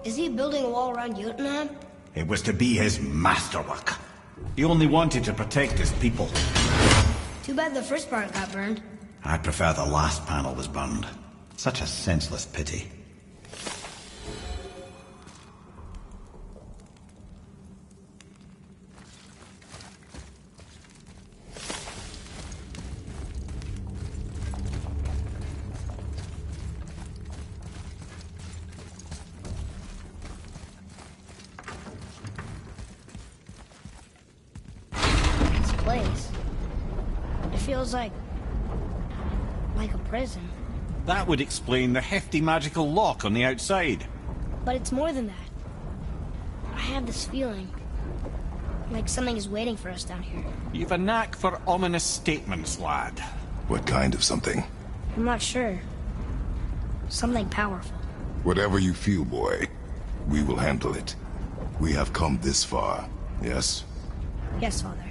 Is he building a wall around Jotunheim? It was to be his masterwork. He only wanted to protect his people. Too bad the first part got burned. I prefer the last panel was burned. Such a senseless pity. Place. It feels like a prison. That would explain the hefty magical lock on the outside. But it's more than that. I have this feeling like something is waiting for us down here. You've a knack for ominous statements, lad. What kind of something? I'm not sure. Something powerful. Whatever you feel, boy, we will handle it. We have come this far, yes? Yes, Father.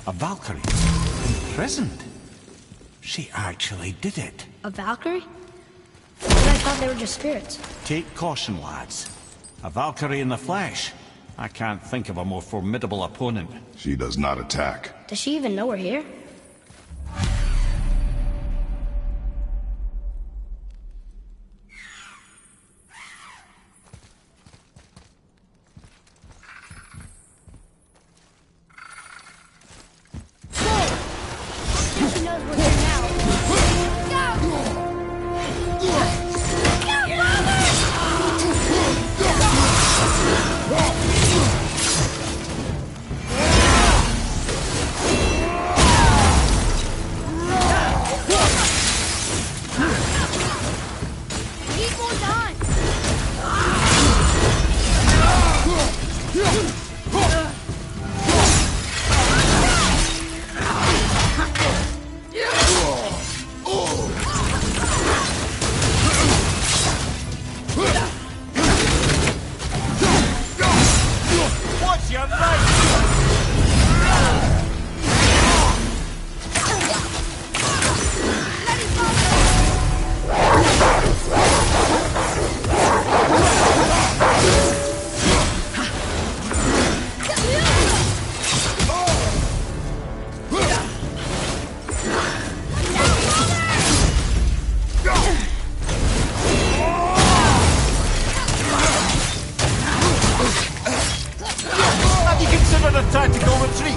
A Valkyrie? Imprisoned? She actually did it. A Valkyrie? But I thought they were just spirits. Take caution, lads. A Valkyrie in the flesh. I can't think of a more formidable opponent. She does not attack. Does she even know we're here? She knows we're here now. Go! tactical retreat.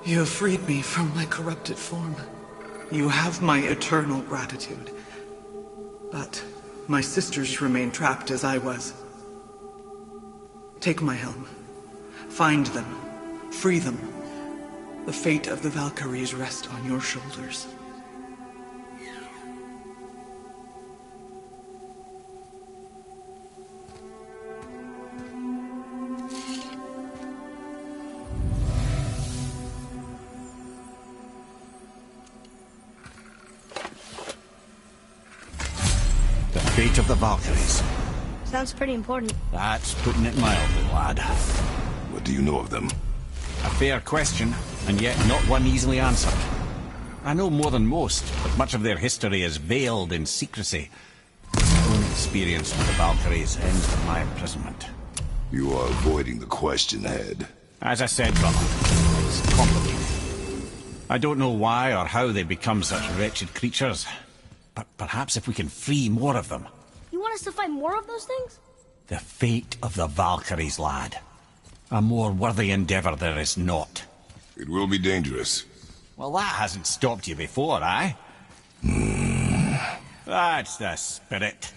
You have freed me from my corrupted form. You have my eternal gratitude. But my sisters remain trapped as I was. Take my helm. Find them. Free them. The fate of the Valkyries rests on your shoulders. Fate of the Valkyries. Sounds pretty important. That's putting it mildly, lad. What do you know of them? A fair question, and yet not one easily answered. I know more than most, but much of their history is veiled in secrecy. My own experience with the Valkyries ends with my imprisonment. You are avoiding the question, Head. As I said, brother, it's complicated. I don't know why or how they become such wretched creatures. But perhaps if we can free more of them. You want us to fight more of those things? The fate of the Valkyries, lad. A more worthy endeavor there is not. It will be dangerous. Well, that hasn't stopped you before, eh? That's the spirit.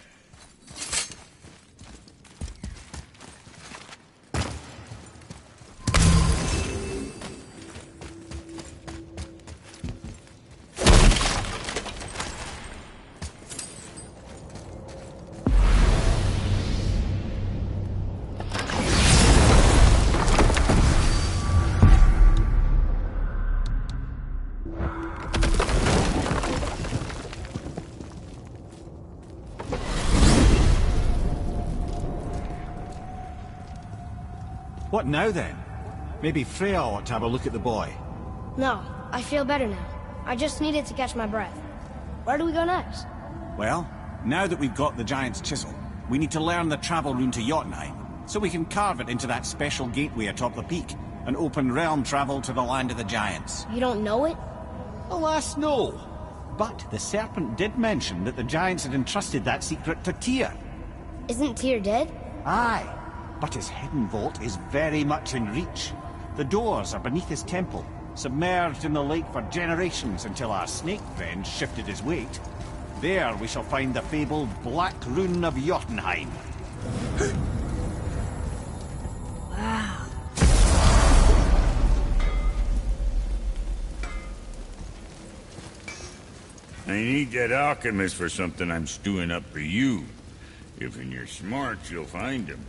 What now, then? Maybe Freya ought to have a look at the boy. No, I feel better now. I just needed to catch my breath. Where do we go next? Well, now that we've got the Giant's Chisel, we need to learn the travel rune to Jotunheim, so we can carve it into that special gateway atop the peak, and open realm travel to the land of the Giants. You don't know it? Alas, no. But the Serpent did mention that the Giants had entrusted that secret to Tyr. Isn't Tyr dead? Aye. But his hidden vault is very much in reach. The doors are beneath his temple, submerged in the lake for generations until our snake friend shifted his weight. There we shall find the fabled Black Rune of Jotunheim. Wow. I need that alchemist for something I'm stewing up for you. If you're smart, you'll find him.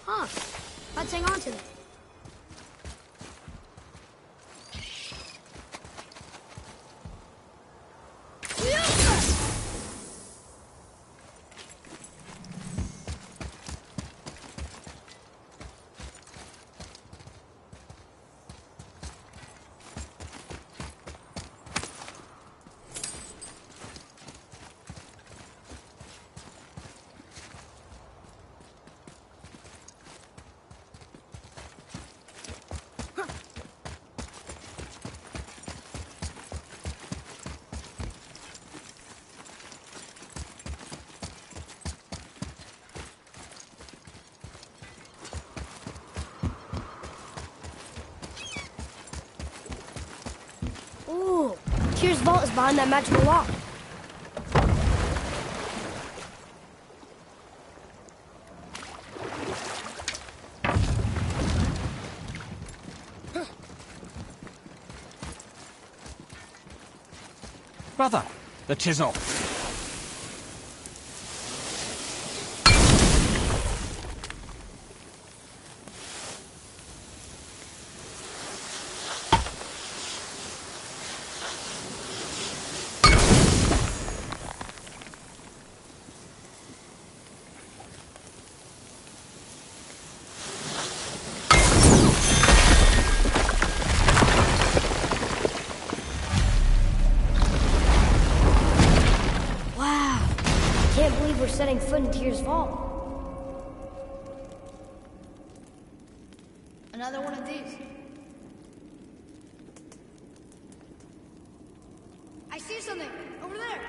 Huh. Let's hang on to them. Ooh, Tyr's vault is behind that magical lock. Brother, the chisel. Setting foot in Tyr's vault. Another one of these. I see something over there.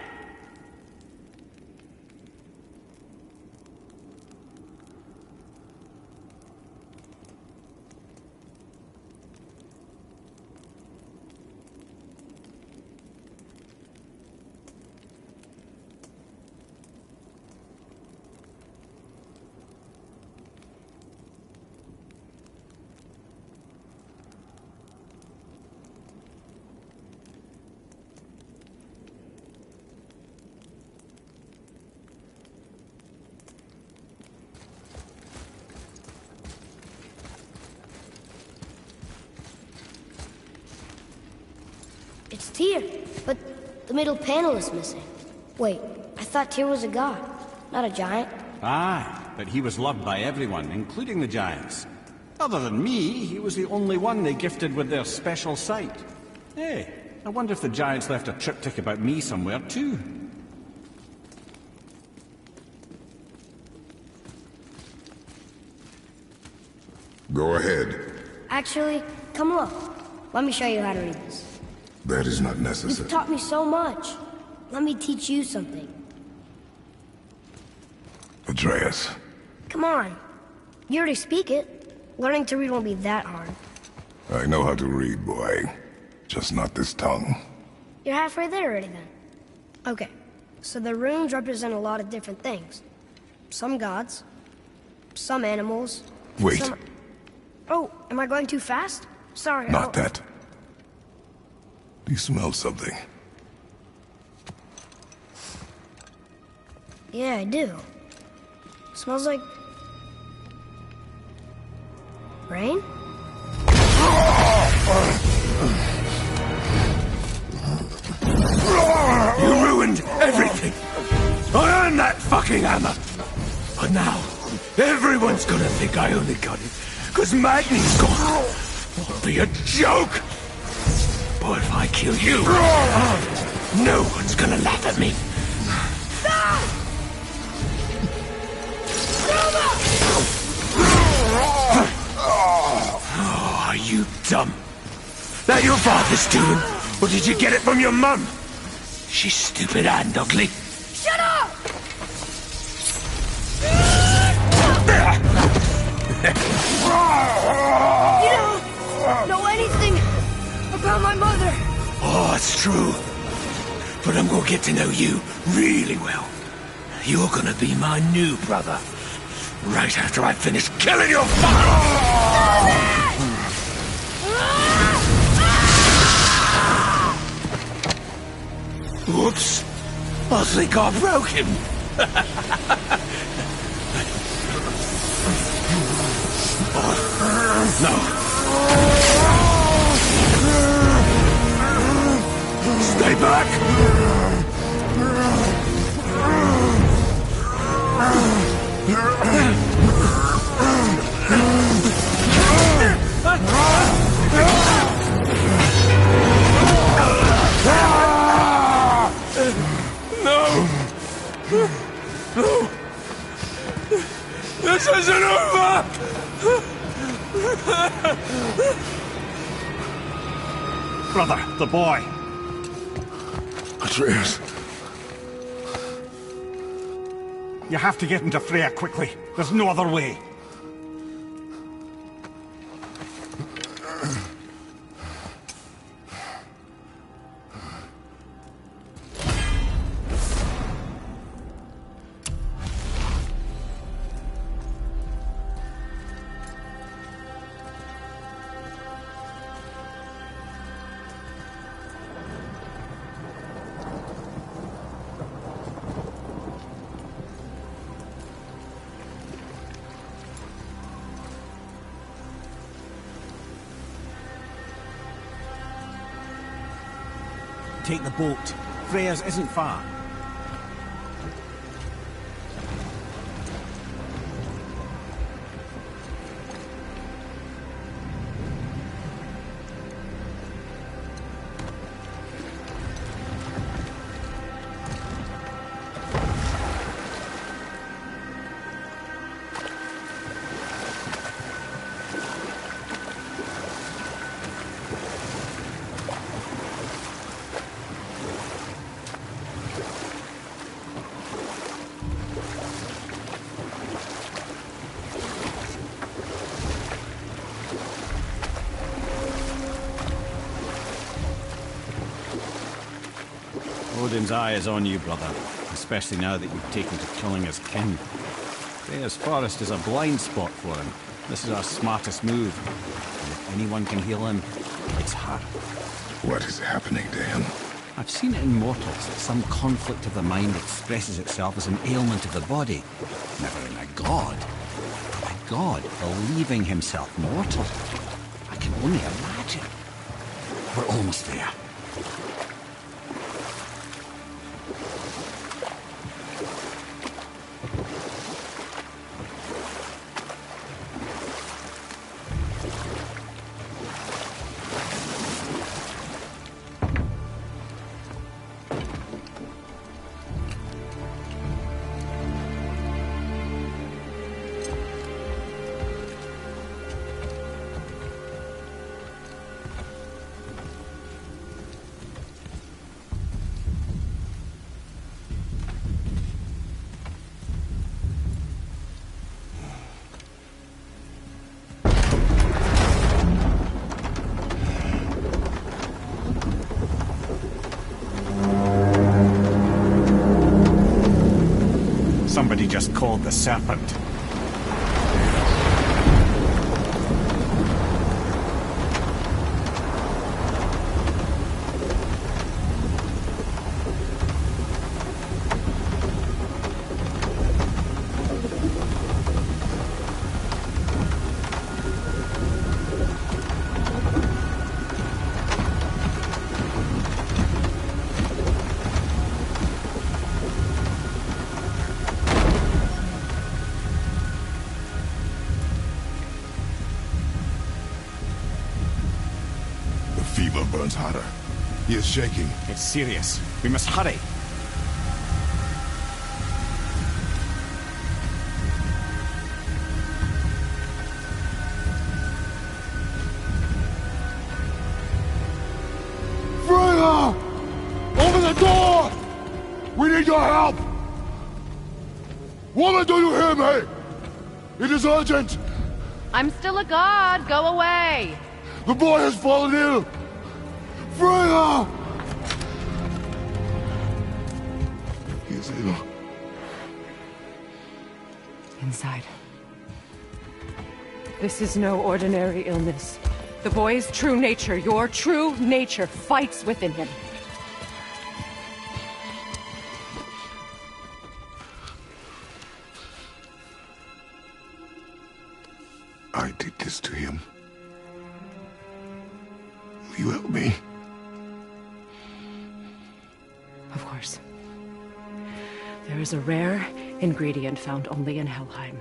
It's Tyr, but the middle panel is missing. Wait, I thought Tyr was a god, not a giant. Aye, but he was loved by everyone, including the giants. Other than me, he was the only one they gifted with their special sight. Hey, I wonder if the giants left a triptych about me somewhere, too. Go ahead. Actually, come look. Let me show you how to read this. That is not necessary. You've taught me so much. Let me teach you something. Atreus. Come on. You already speak it. Learning to read won't be that hard. I know how to read, boy. Just not this tongue. You're halfway there already, then. Okay, so the runes represent a lot of different things. Some gods, some animals. Wait. Some... Oh, am I going too fast? Sorry. Not that. Do you smell something? Yeah, I do. Smells like... rain? You ruined everything! I earned that fucking hammer! But now, everyone's gonna think I only got it because Magni's gone. It'll be a joke! Or if I kill you, no one's gonna laugh at me. Oh, are you dumb? That your father's doing? Or did you get it from your mum? She's stupid and ugly. Shut up! You don't know anything about my mother. Oh, it's true. But I'm gonna get to know you really well. You're gonna be my new brother. Right after I finish killing your father! Whoops. I think I broke him. No. Stay back! No! No! This isn't over! Brother, the boy. Atreus. You have to get into Freya quickly. There's no other way. Take the boat. Freya's isn't far. Odin's eye is on you, brother, especially now that you've taken to killing his kin. Freya's forest is a blind spot for him. This is our smartest move. And if anyone can heal him, it's her. What is happening to him? I've seen it in mortals that some conflict of the mind expresses itself as an ailment of the body. Never in a god. A god believing himself mortal. I can only imagine. We're almost there. Somebody just called the Serpent. fever burns hotter. He is shaking. It's serious. We must hurry. Freya! Open the door! We need your help! Woman, do you hear me? It is urgent! I'm still a god. Go away. The boy has fallen ill! Freya! He is ill. Inside. This is no ordinary illness. The boy's true nature, your true nature, fights within him. I did this to him. Will you help me? Of course. There is a rare ingredient found only in Helheim.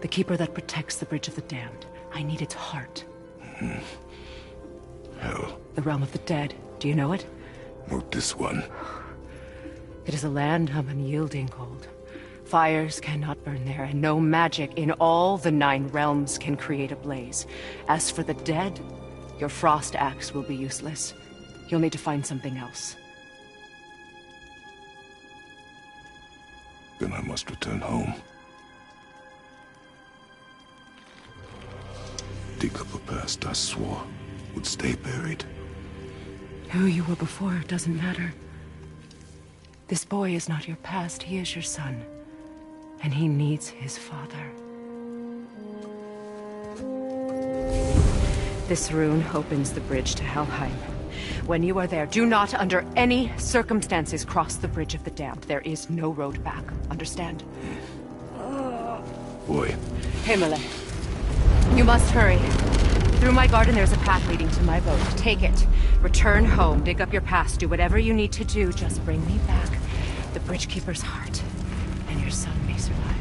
The keeper that protects the Bridge of the Damned. I need its heart. Hell. The realm of the dead. Do you know it? Not this one. It is a land of unyielding cold. Fires cannot burn there, and no magic in all the 9 realms can create a blaze. As for the dead, your frost axe will be useless. You'll need to find something else. Then I must return home. Dig up a past I swore would stay buried. Who you were before doesn't matter. This boy is not your past, he is your son. And he needs his father. This rune opens the bridge to Helheim. When you are there, do not under any circumstances cross the Bridge of the Damned. There is no road back. Understand? Boy. Himmele, you must hurry. Through my garden there's a path leading to my boat. Take it. Return home, dig up your past, do whatever you need to do. Just bring me back the Bridgekeeper's heart, and your son may survive.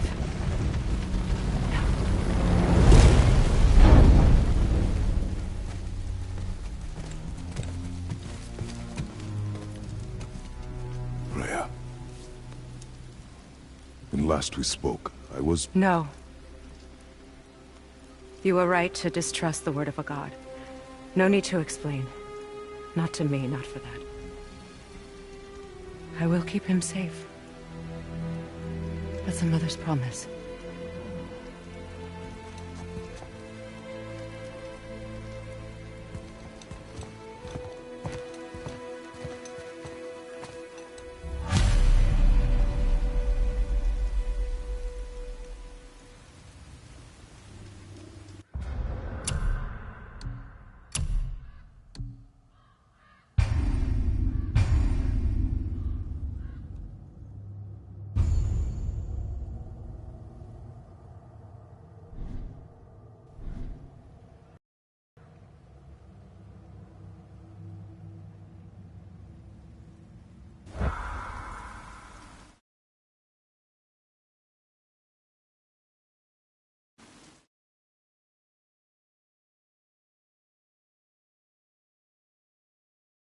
Freya. When last we spoke, I was... No. You were right to distrust the word of a god. No need to explain. Not to me, not for that. I will keep him safe. That's a mother's promise.